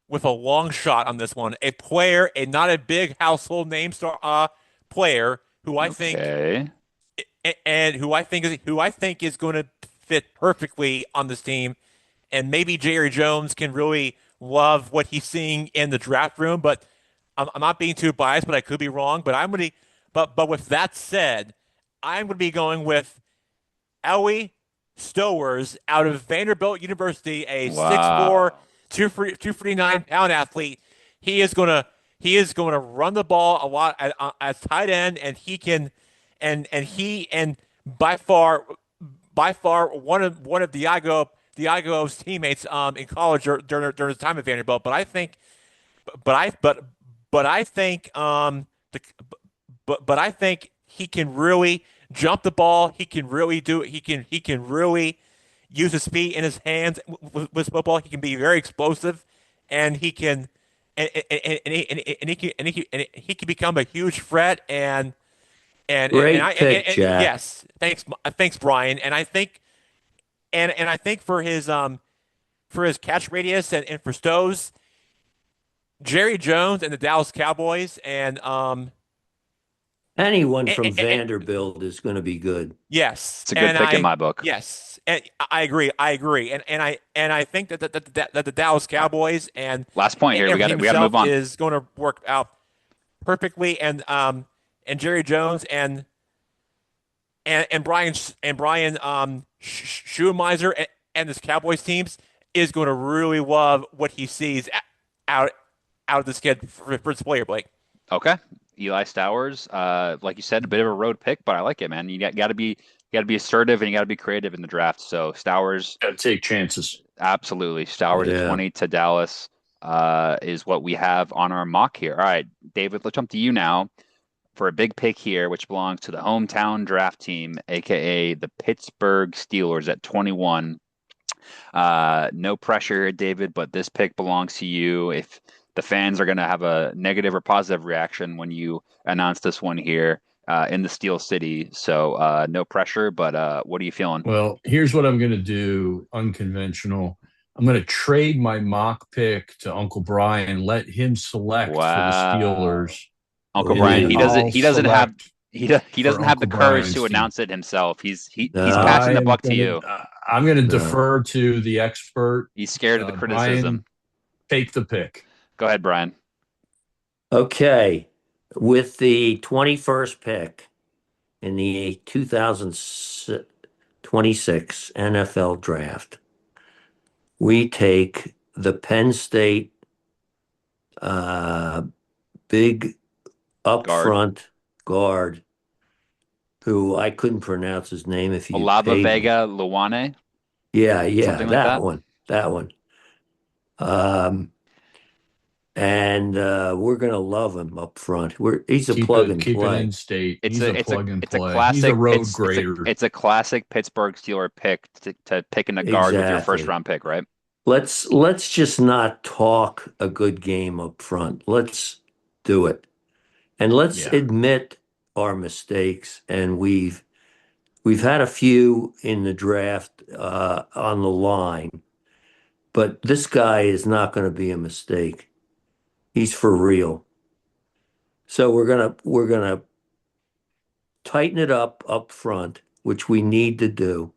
with a long shot on this one. A player, a not a big household name star player who I think Okay. and who I think is going to fit perfectly on this team. And maybe Jerry Jones can really love what he's seeing in the draft room, but I'm not being too biased, but I could be wrong. But with that said, I'm going to be going with Ellie Stowers out of Vanderbilt University, a 6'4", Wow. 249-pound athlete. He is gonna he is going to run the ball a lot as tight end, and he can and by far one of Diago's teammates in college during his time at Vanderbilt. But I but I think the but I think he can really jump the ball. He can really do it. He can really use his feet and his hands with football. He can be very explosive, and he can and he can become a huge threat. And Great pick, Jack. yes, thanks Brian. And I think for his catch radius and for Stows, Jerry Jones and the Dallas Cowboys Anyone from and Vanderbilt is going to be good. yes, It's a good and pick in I my book. yes, and I agree. I agree, and I think that the Dallas All right. Cowboys Last point here. and We for got him to we got to move himself on. is going to work out perfectly, and Jerry Jones and Brian Schumeiser and this Cowboys teams is going to really love what he sees out out of this kid for this player, Blake. Okay. Eli Stowers, like you said, a bit of a road pick, but I like it, man. You got to be assertive and you got to be creative in the draft. So Stowers, Got to take chances. absolutely. Stowers at Yeah. 20 to Dallas. is what we have on our mock here. All right, David, let's jump to you now for a big pick here, which belongs to the hometown draft team, aka the Pittsburgh Steelers at 21. No pressure here, David, but this pick belongs to you. If the fans are going to have a negative or positive reaction when you announce this one here in the Steel City, so no pressure. But what are you feeling? Well, here's what I'm going to do, unconventional. I'm going to trade my mock pick to Uncle Brian, let him select for the Wow, Steelers, Uncle and Brian, then Ooh, I'll he doesn't have select he for doesn't have the Uncle courage Brian's to team. announce it himself. He's no, passing I the am buck to gonna you. I'm gonna no. defer to the expert. He's scared of the criticism. Brian, take the pick. Go ahead, Brian. Okay. With the 21st pick in the 2026 NFL draft, we take the Penn State uh, big Guard. upfront guard who I couldn't pronounce his name if you Olava paid me. Vega Luane, Yeah, yeah, something like that that. one, that one. Um, and we're gonna love him up front. He's a plug and Keep it play. in state. He's a plug and It's a play. He's a classic road grader. it's a classic Pittsburgh Steeler pick to pick in a guard with your first Exactly. round pick, right? Let's just not talk a good game up front. Let's do it. And let's Yeah. admit our mistakes. And we've had a few in the draft on the line, but this guy is not going to be a mistake. He's for real. So we're gonna tighten it up front, which we need to do,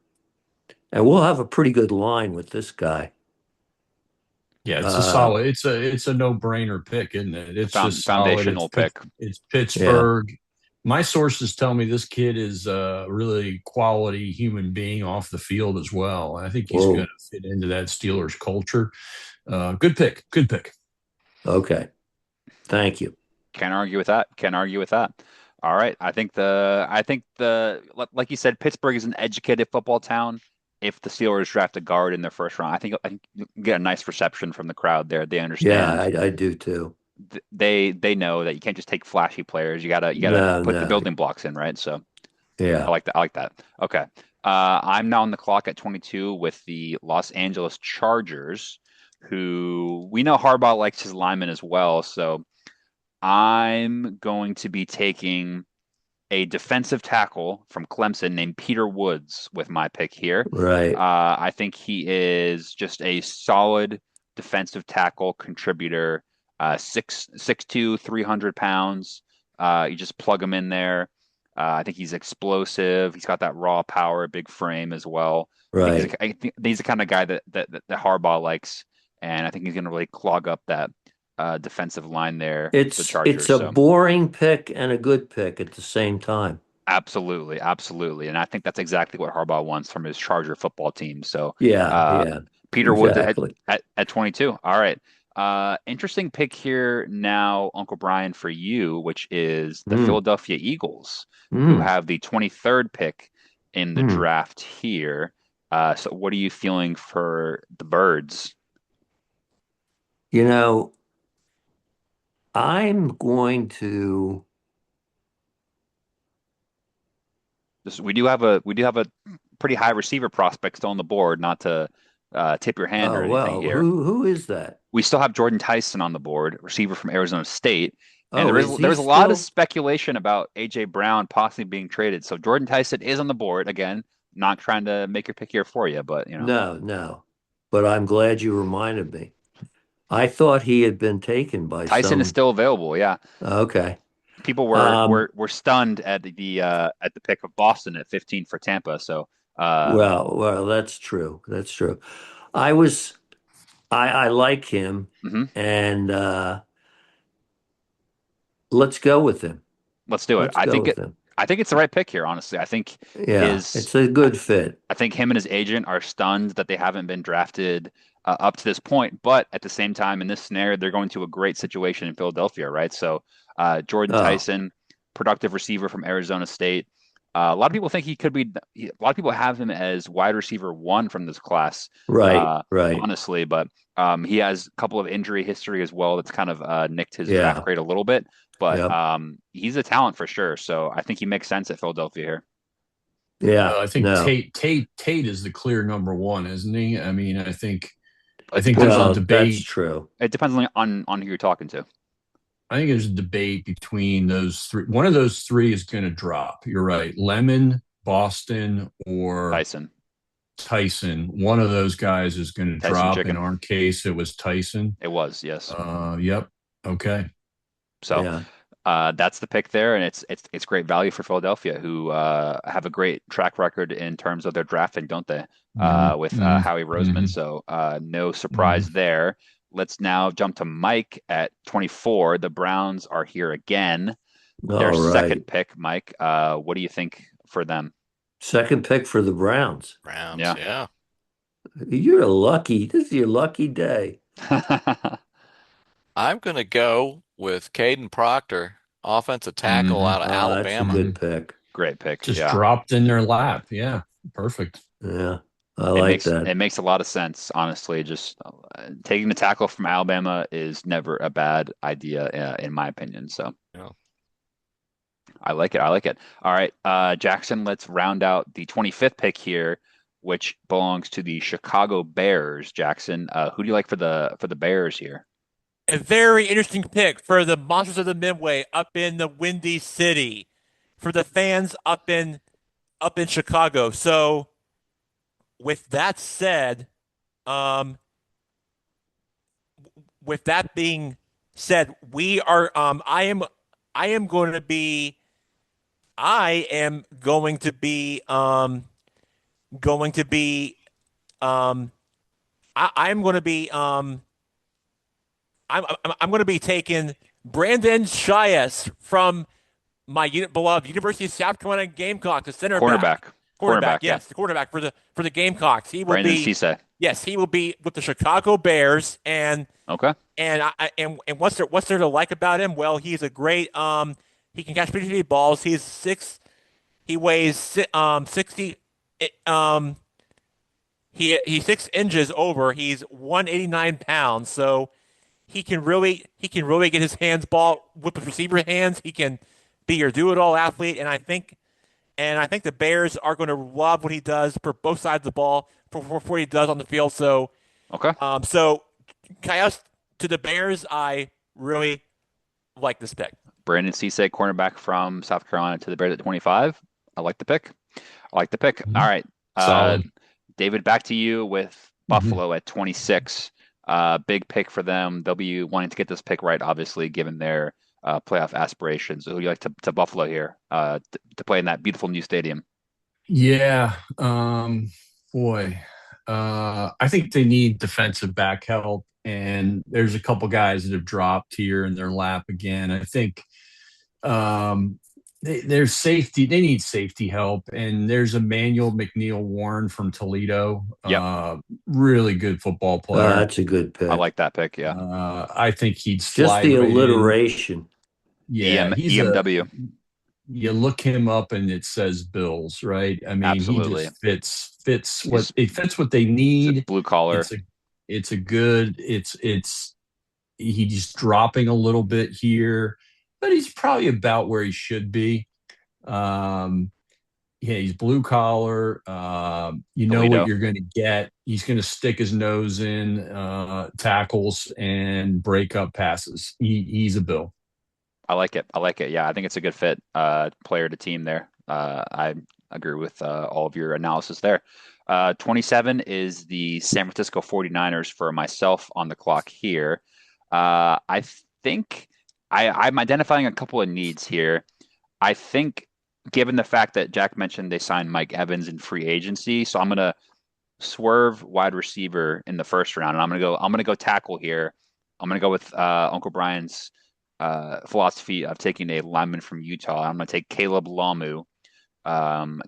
and we'll have a pretty good line with this guy. Yeah, it's a Uh, solid. It's a no brainer pick, isn't it? It's just solid. Foundational pick. It's yeah, Pittsburgh. My sources tell me this kid is a really quality human being off the field as well. I think he's going whoa, to fit into that Steelers culture. Good pick. Good pick. okay, thank you. Can't argue with that. Can't argue with that. All right. Like you said, Pittsburgh is an educated football town. If the Steelers draft a guard in their first round, I think you get a nice reception from the crowd there. They Yeah, understand. I do too. They know that you can't just take flashy players. You gotta No, put the no, building blocks in, right? So I yeah, like that. I like that. Okay. I'm now on the clock at 22 with the Los Angeles Chargers, who we know Harbaugh likes his linemen as well. So I'm going to be taking a defensive tackle from Clemson named Peter Woods with my pick here. right. I think he is just a solid defensive tackle contributor. 6'2", 300 pounds. You just plug him in there. I think he's explosive. He's got that raw power, big frame as well. Right. I think he's the kind of guy that Harbaugh likes, and I think he's going to really clog up that defensive line there for the It's Chargers. a So boring pick and a good pick at the same time. absolutely, absolutely, and I think that's exactly what Harbaugh wants from his Charger football team. So Yeah, uh, yeah, Peter Woods exactly. at 22. All right. Interesting pick here now, Uncle Brian, for you, which is the Mm, Philadelphia Eagles, who mm, have the 23rd pick in the mm. draft here. So what are you feeling for the Birds? You know, I'm going to. We do have a pretty high receiver prospect still on the board, not to tip your hand or Oh anything well, here. who is that? We still have Jordan Tyson on the board, receiver from Arizona State. And Oh, is he there is a lot of still? speculation about AJ Brown possibly being traded. So Jordan Tyson is on the board again. Not trying to make your pick here for you, but you know, No, no. But I'm glad you reminded me. I thought he had been taken by Tyson is some. still available. Yeah, Okay. people Um, were stunned at the pick of Boston at 15 for Tampa. So well, that's true. That's true. I was I like him mhm. and let's go with him. Let's do it. Let's go with him. I think it's the right pick here. Honestly, Yeah, his it's a good fit. I think him and his agent are stunned that they haven't been drafted up to this point. But at the same time, in this scenario, they're going to a great situation in Philadelphia, right? So Jordan Oh, Tyson, productive receiver from Arizona State. A lot of people think he could be. A lot of people have him as wide receiver one from this class. Right, right. Honestly, but he has a couple of injury history as well. That's kind of nicked his draft Yeah, grade a little bit. But yep, he's a talent for sure. So I think he makes sense at Philadelphia here. yeah. I think No, Tate is the clear number one, isn't he? I mean, I It think depends there's a on well, that's debate. true. it depends on who you're talking to. I think there's a debate between those three. One of those three is going to drop. You're right. Lemon, Boston, or Tyson, Tyson. One of those guys is going to Tyson drop. In Chicken. our case, it was Tyson. It was, yes. Yep. Okay. So Yeah. that's the pick there, and it's great value for Philadelphia, who have a great track record in terms of their drafting, don't they? Mm-hmm. With Howie Roseman. Mm-hmm. So no Mm-hmm. surprise there. Let's now jump to Mike at 24. The Browns are here again. Their All second right. pick, Mike. What do you think for them? Second pick for the Browns. Browns, Yeah. yeah. You're lucky. This is your lucky day. I'm going to go with Caden Proctor, offensive tackle Mm-hmm. out of That's a Alabama. Mm-hmm. good pick. Great pick. Just Yeah. dropped in their lap. Yeah. Perfect. Yeah, I It like makes that. it makes a lot of sense, honestly. Just taking the tackle from Alabama is never a bad idea, in my opinion. So Yeah. I like it. I like it. All right, Jackson. Let's round out the 25th pick here, which belongs to the Chicago Bears. Jackson, who do you like for the Bears here? A very interesting pick for the Monsters of the Midway up in the Windy City, for the fans up in Chicago. So, with that said, um, with that being said, we are. I am going to be. I am going to be. Going to be. Um, I'm going to be. I'm going to be taking Brandon Shias from my beloved University of South Carolina Gamecock, the center back, Cornerback. quarterback. Yeah. Yes, the quarterback for the Gamecocks. He will Brandon be. Cisse. Yes, he will be with the Chicago Bears, Okay. and what's there to like about him? Well, he's a great. He can catch pretty deep balls. He's six. He weighs 60. Um, he's 6 inches over. He's 189 pounds. So he can really get his hands ball with the receiver hands. He can be your do-it-all athlete, and I think the Bears are going to love what he does for both sides of the ball for what he does on the field. So Okay. so Cayuse to the Bears, I really like this pick. Brandon Cisse, cornerback from South Carolina to the Bears at 25. I like the pick. I like the pick. All Mm-hmm. right. Uh, Solid. David, back to you with Mm-hmm. Buffalo at 26. Big pick for them. They'll be wanting to get this pick right, obviously, given their playoff aspirations. Who do you like to Buffalo here to play in that beautiful new stadium? Yeah. Boy. I think they need defensive back help, and there's a couple guys that have dropped here in their lap again. I think there's safety. They need safety help, and there's Emmanuel McNeil Warren from Toledo. Yep. Really good football player. That's a good I pick. like that pick. Yeah. I think he'd Just slide the right in. alliteration. Yeah, he's a EMW. you look him up and it says Bills, right? I mean, he Absolutely. just fits what He's it fits what they need. blue collar. It's a good he's dropping a little bit here, but he's probably about where he should be. Um, yeah, he's blue collar. You know what Toledo. you're going to get. He's going to stick his nose in tackles and break up passes. He's a Bill. I like it. I like it. Yeah, I think it's a good fit, player to team there. I agree with all of your analysis there. 27 is the San Francisco 49ers for myself on the clock here. I think I'm identifying a couple of needs here. I think, given the fact that Jack mentioned they signed Mike Evans in free agency, so I'm gonna swerve wide receiver in the first round, and I'm gonna go tackle here. I'm gonna go with Uncle Brian's philosophy of taking a lineman from Utah. I'm gonna take Caleb Lamu,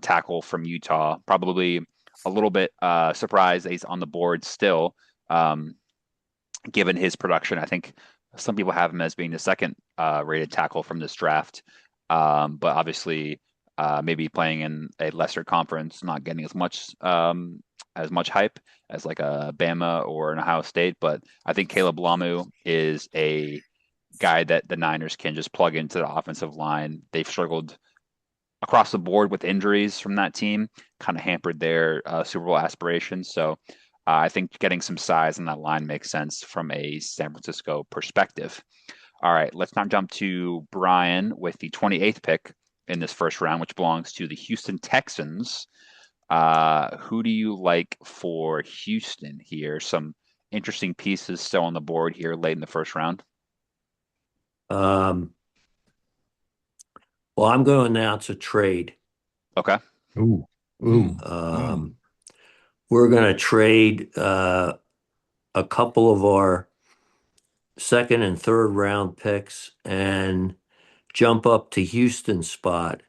tackle from Utah. Probably a little bit surprised that he's on the board still, um, given his production. I think some people have him as being the second rated tackle from this draft. But obviously, maybe playing in a lesser conference, not getting as much hype as like a Bama or an Ohio State. But I think Caleb Lamu is a guy that the Niners can just plug into the offensive line. They've struggled across the board with injuries from that team, kind of hampered their Super Bowl aspirations. So I think getting some size in that line makes sense from a San Francisco perspective. All right, let's now jump to Brian with the 28th pick in this first round, which belongs to the Houston Texans. Who do you like for Houston here? Some interesting pieces still on the board here late in the first round. Um, well, I'm going to announce a trade. Okay. Ooh, ooh. We're going to trade a couple of our second and third round picks and jump up to Houston's spot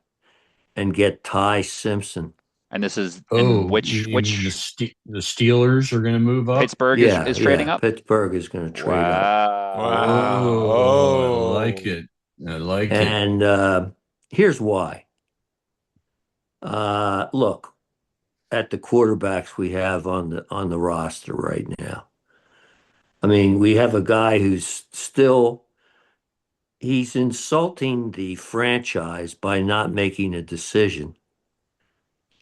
and get Ty Simpson. And this is in Oh, you mean the Steelers are going to move up? Pittsburgh is trading up? Pittsburgh is going to trade up. Wow. Oh, I like it. I like it. And here's why. Look at the quarterbacks we have on the roster right now. I mean, we have a guy who's he's insulting the franchise by not making a decision.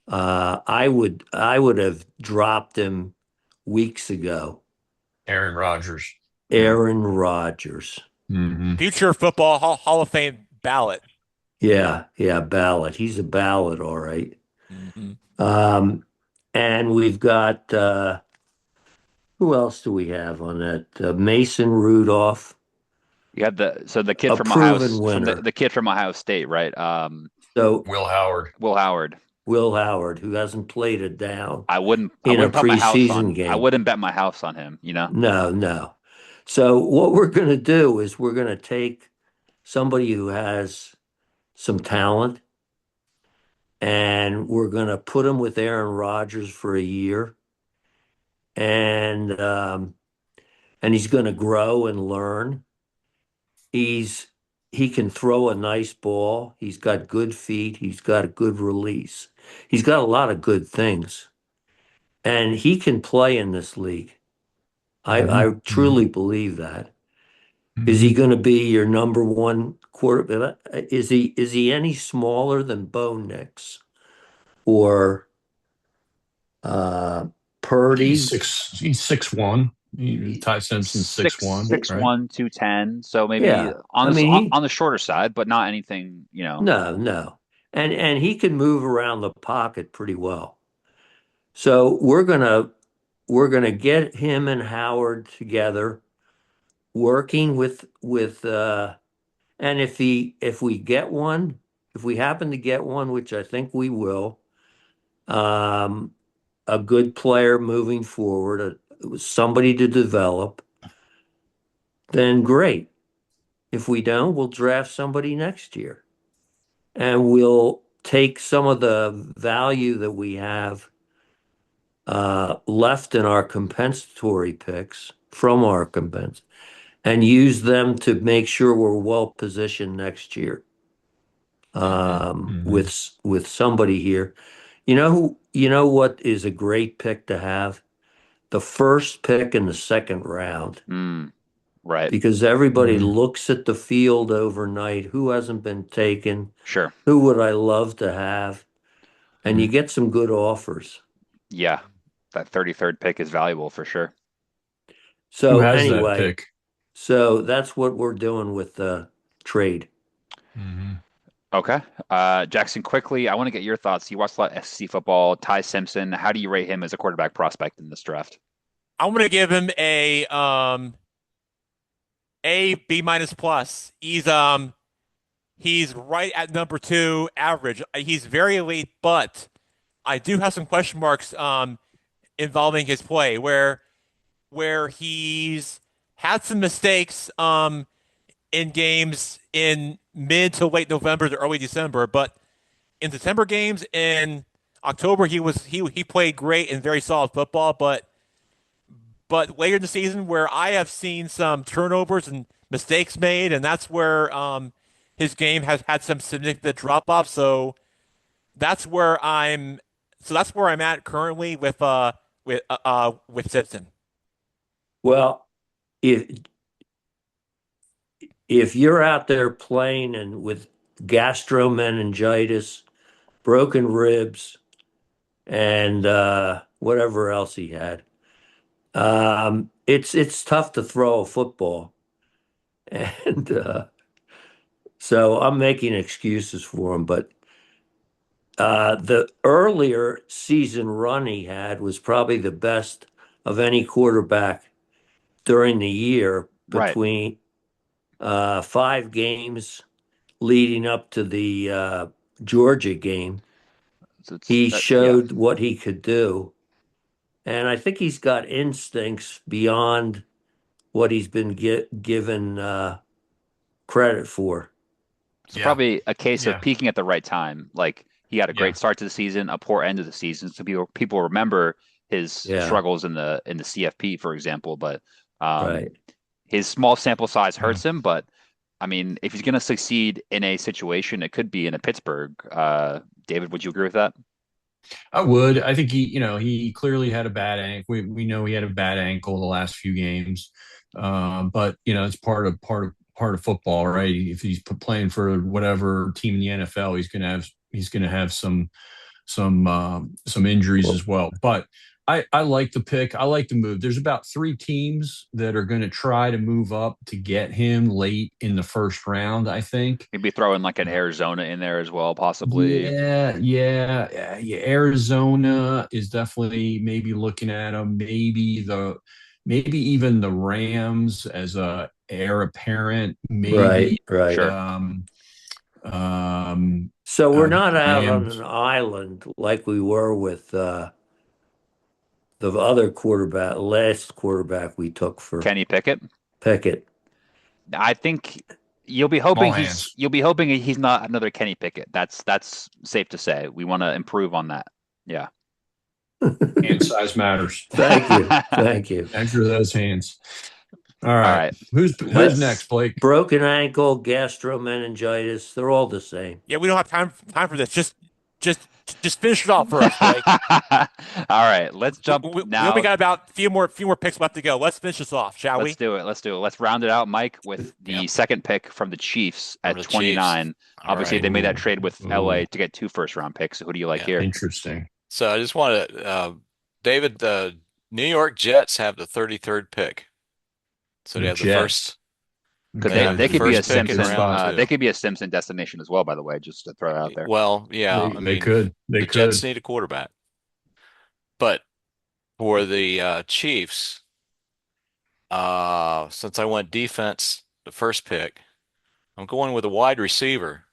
I would have dropped him weeks ago. Aaron Rodgers. Aaron Rodgers. Mm-hmm. Future football Hall of Fame ballot. Yeah, ballot. He's a ballot, all right. Mm-hmm. And we've got who else do we have on that? Mason Rudolph. You had the kid A from Ohio, proven winner. the kid from Ohio State, right? So Will Howard. Will Howard, who hasn't played it down I wouldn't in a put my house preseason on. game. I wouldn't bet my house on him, you know? No. So what we're going to do is we're going to take somebody who has some talent and we're going to put him with Aaron Rodgers for a year. And he's going to grow and learn. He can throw a nice ball. He's got good feet. He's got a good release. He's got a lot of good things. And he can play in this league. I truly believe that. Is he going to be your number one quarterback? Is he any smaller than Bo Nix or Purdy? He's 6'1". Ty Simpson's 6'1", 6'1", 210. So maybe Yeah. on the shorter side, but not anything, you know. No. And he can move around the pocket pretty well. So we're gonna get him and Howard together, working with and if we happen to get one, which I think we will, a good player moving forward, somebody to develop, then great. If we don't, we'll draft somebody next year. And we'll take some of the value that we have left in our compensatory picks from our compens and use them to make sure we're well positioned next year with somebody here. You know what is a great pick to have? The first pick in the second round. Right. Because everybody looks at the field overnight. Who hasn't been taken? Sure. Who would I love to have? And you get some good offers. Yeah. That 33rd pick is valuable for sure. So who has anyway, that pick? So that's what we're doing with the trade. Okay. Jackson, quickly, I want to get your thoughts. You watched a lot of SEC football. Ty Simpson, how do you rate him as a quarterback prospect in this draft? I'm going to give him a B minus plus. He's right at number 2 average. He's very elite, but I do have some question marks involving his play where he's had some mistakes in games in mid to late November to early December, but in December games in October he played great and very solid football, but later in the season where I have seen some turnovers and mistakes made, and that's where his game has had some significant drop off. So that's where I'm. So that's where I'm at currently with Simpson. Well, if if you're out there playing and with gastromeningitis, broken ribs, and whatever else he had, it's tough to throw a football, and so I'm making excuses for him. But the earlier season run he had was probably the best of any quarterback during the year Right. between 5 games leading up to the Georgia game. So it's He yeah. showed what he could do. And I think he's got instincts beyond what he's been given credit for. It's Yeah. probably a case of Yeah. peaking at the right time. Like he had a Yeah. great start to the season, a poor end of the season. So people remember his Yeah, struggles in the CFP, for example. But um, right. his small sample size Yeah. hurts him. But I mean, if he's going to succeed in a situation, it could be in a Pittsburgh. David, would you agree with that? I would. I think he clearly had a bad ankle. We know he had a bad ankle the last few games, but it's part of football, right? If he's playing for whatever team in the NFL, he's gonna have some injuries Well, as well. But I like the pick. I like the move. There's about 3 teams that are going to try to move up to get him late in the first round, I think. Maybe throw in like an Arizona in there as well, possibly. Yeah. Arizona is definitely maybe looking at him. Maybe even the Rams as a heir apparent. right, Maybe right. Sure. um, um, So we're not out on an Rams. island like we were with the other quarterback, last quarterback we took for Kenny Pickett. Pickett. I think Small hands. you'll be hoping he's not another Kenny Pickett. That's safe to say. We want to improve on that. Yeah. Hand size matters. Thank you. Thank you. Enter those hands. All All right. right. Who's next, Let's Blake? Broken ankle, gastromeningitis, they're all the same. Yeah, we don't have time for this. Just just finish it off for us, Blake. All right, let's jump We only now. got about a few more picks left to go. Let's finish this off, shall Let's we? do it. Let's do it. Let's round it out, Mike, with the Yep. second pick from the Chiefs From at the Chiefs. 29. All Obviously, right. they made that trade with LA Ooh. to get 2 first-round picks. So who do you like Yeah. here? Interesting. So I just want to, David, the New York Jets have the 33rd pick. So they The have the Jets. first. Because They have they the could be a first pick in Simpson. round They two. could be a Simpson destination as well. By the way, just to throw it out there. Well, yeah, I They mean, could. They the could. Jets need a quarterback. But for the Chiefs, since I went defense the first pick, I'm going with a wide receiver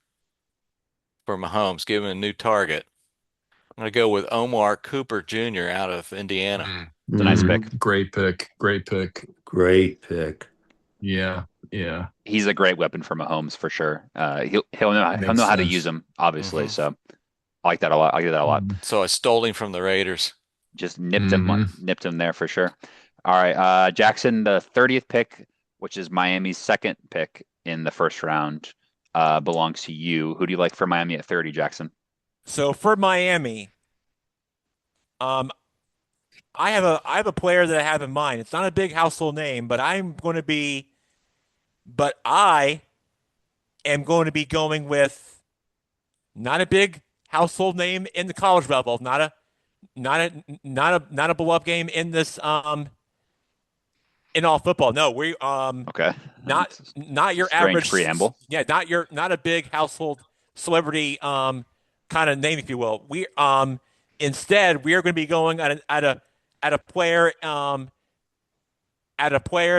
for Mahomes, give him a new target. I'm going to go with Omar Cooper Jr. out of Indiana. It's a nice pick. Great pick. Great pick. Great pick. Yeah. Yeah. He's a great weapon for Mahomes for sure. He'll Makes know how to sense. use him, obviously. Mhm. So I like that a lot. I like that a lot. So I stole him from the Raiders. Just nipped him there for sure. All right, Jackson, the 30th pick, which is Miami's second pick in the first round, belongs to you. Who do you like for Miami at 30, Jackson? So for Miami, um, I have a player that I have in mind. It's not a big household name, but I am going to be going with not a big household name in the college level, not a beloved game in this in all football. No, we Okay, not your strange average preamble. yeah, not a big household celebrity kind of name, if you will. We instead we are going to be going at a player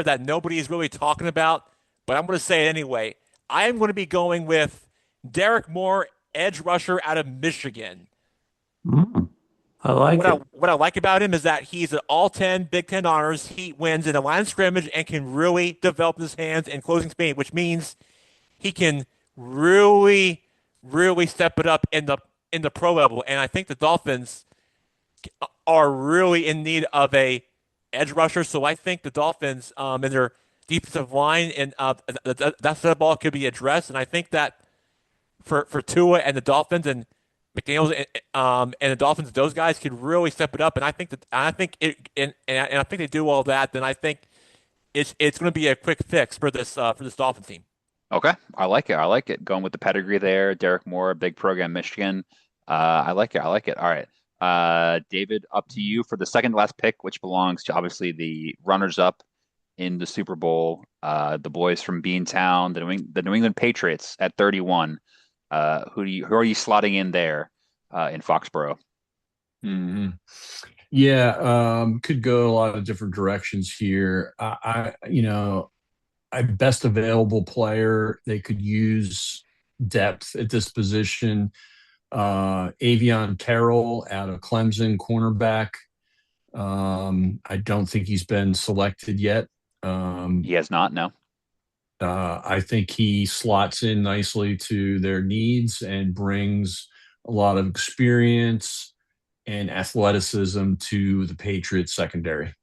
that nobody is really talking about, but I'm going to say it anyway. I am going to be going with Derek Moore, edge rusher out of Michigan. I like it. What I like about him is that he's an all-10 Big Ten honors. He wins in a line of scrimmage and can really develop his hands in closing speed, which means he can really, really step it up in the pro level. And I think the Dolphins are really in need of a edge rusher. So I think the Dolphins in their defensive line and that side of the ball could be addressed. And I think that for Tua and the Dolphins and McDaniels and the Dolphins, those guys could really step it up. And I think I think they do all that. Then I think it's going to be a quick fix for this Dolphins team. Okay, I like it. I like it. Going with the pedigree there, Derek Moore, big program, Michigan. I like it. I like it. All right, David, up to you for the second to last pick, which belongs to obviously the runners-up in the Super Bowl, the boys from Beantown, the New England Patriots at 31. Who are you slotting in there in Foxborough? hmm Yeah, could go a lot of different directions here. I best available player. They could use depth at this position. Avion Carroll out of Clemson, cornerback. I don't think he's been selected yet. He has not, no. I think he slots in nicely to their needs and brings a lot of experience and athleticism to the Patriots secondary.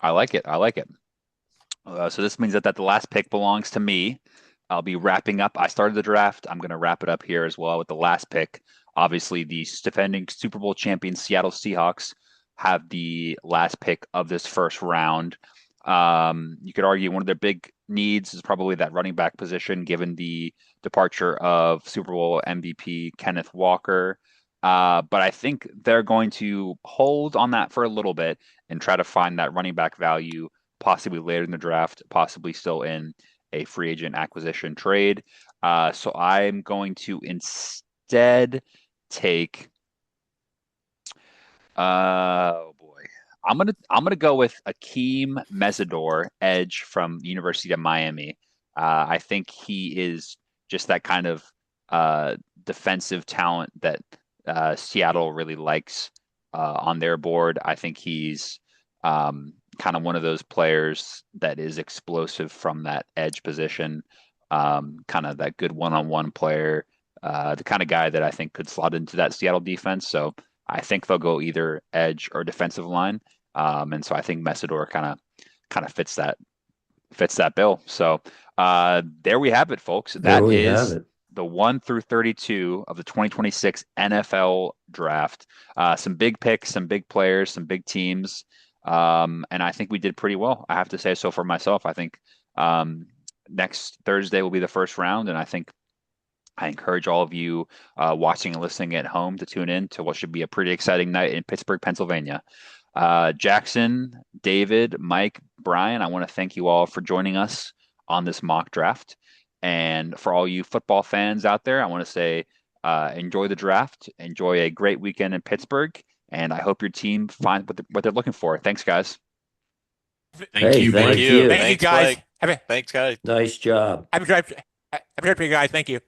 I like it. I like it. So this means that the last pick belongs to me. I'll be wrapping up. I started the draft. I'm going to wrap it up here as well with the last pick. Obviously, the defending Super Bowl champion Seattle Seahawks have the last pick of this first round. You could argue one of their big needs is probably that running back position, given the departure of Super Bowl MVP Kenneth Walker. But I think they're going to hold on that for a little bit and try to find that running back value possibly later in the draft, possibly still in a free agent acquisition trade. So I'm going to instead take. Oh boy, I'm gonna go with Akeem Mesidor, edge from the University of Miami. I think he is just that kind of defensive talent that Seattle really likes on their board. I think he's kind of one of those players that is explosive from that edge position, kind of that good one-on-one player, the kind of guy that I think could slot into that Seattle defense. So I think they'll go either edge or defensive line, and so I think Messidor kind of fits that bill. So there we have it, folks. There That we have is it. the 1 through 32 of the 2026 NFL draft. Some big picks, some big players, some big teams. And I think we did pretty well. I have to say so for myself. I think next Thursday will be the first round, and I encourage all of you watching and listening at home to tune in to what should be a pretty exciting night in Pittsburgh, Pennsylvania. Jackson, David, Mike, Brian, I want to thank you all for joining us on this mock draft. And for all you football fans out there, I want to say enjoy the draft, enjoy a great weekend in Pittsburgh, and I hope your team finds what they're looking for. Thanks, guys. Thank you, Thank Blake. you. Thank you, Thanks, guys. Blake. Thanks, guys. Nice job. Happy drive for you guys. Thank you.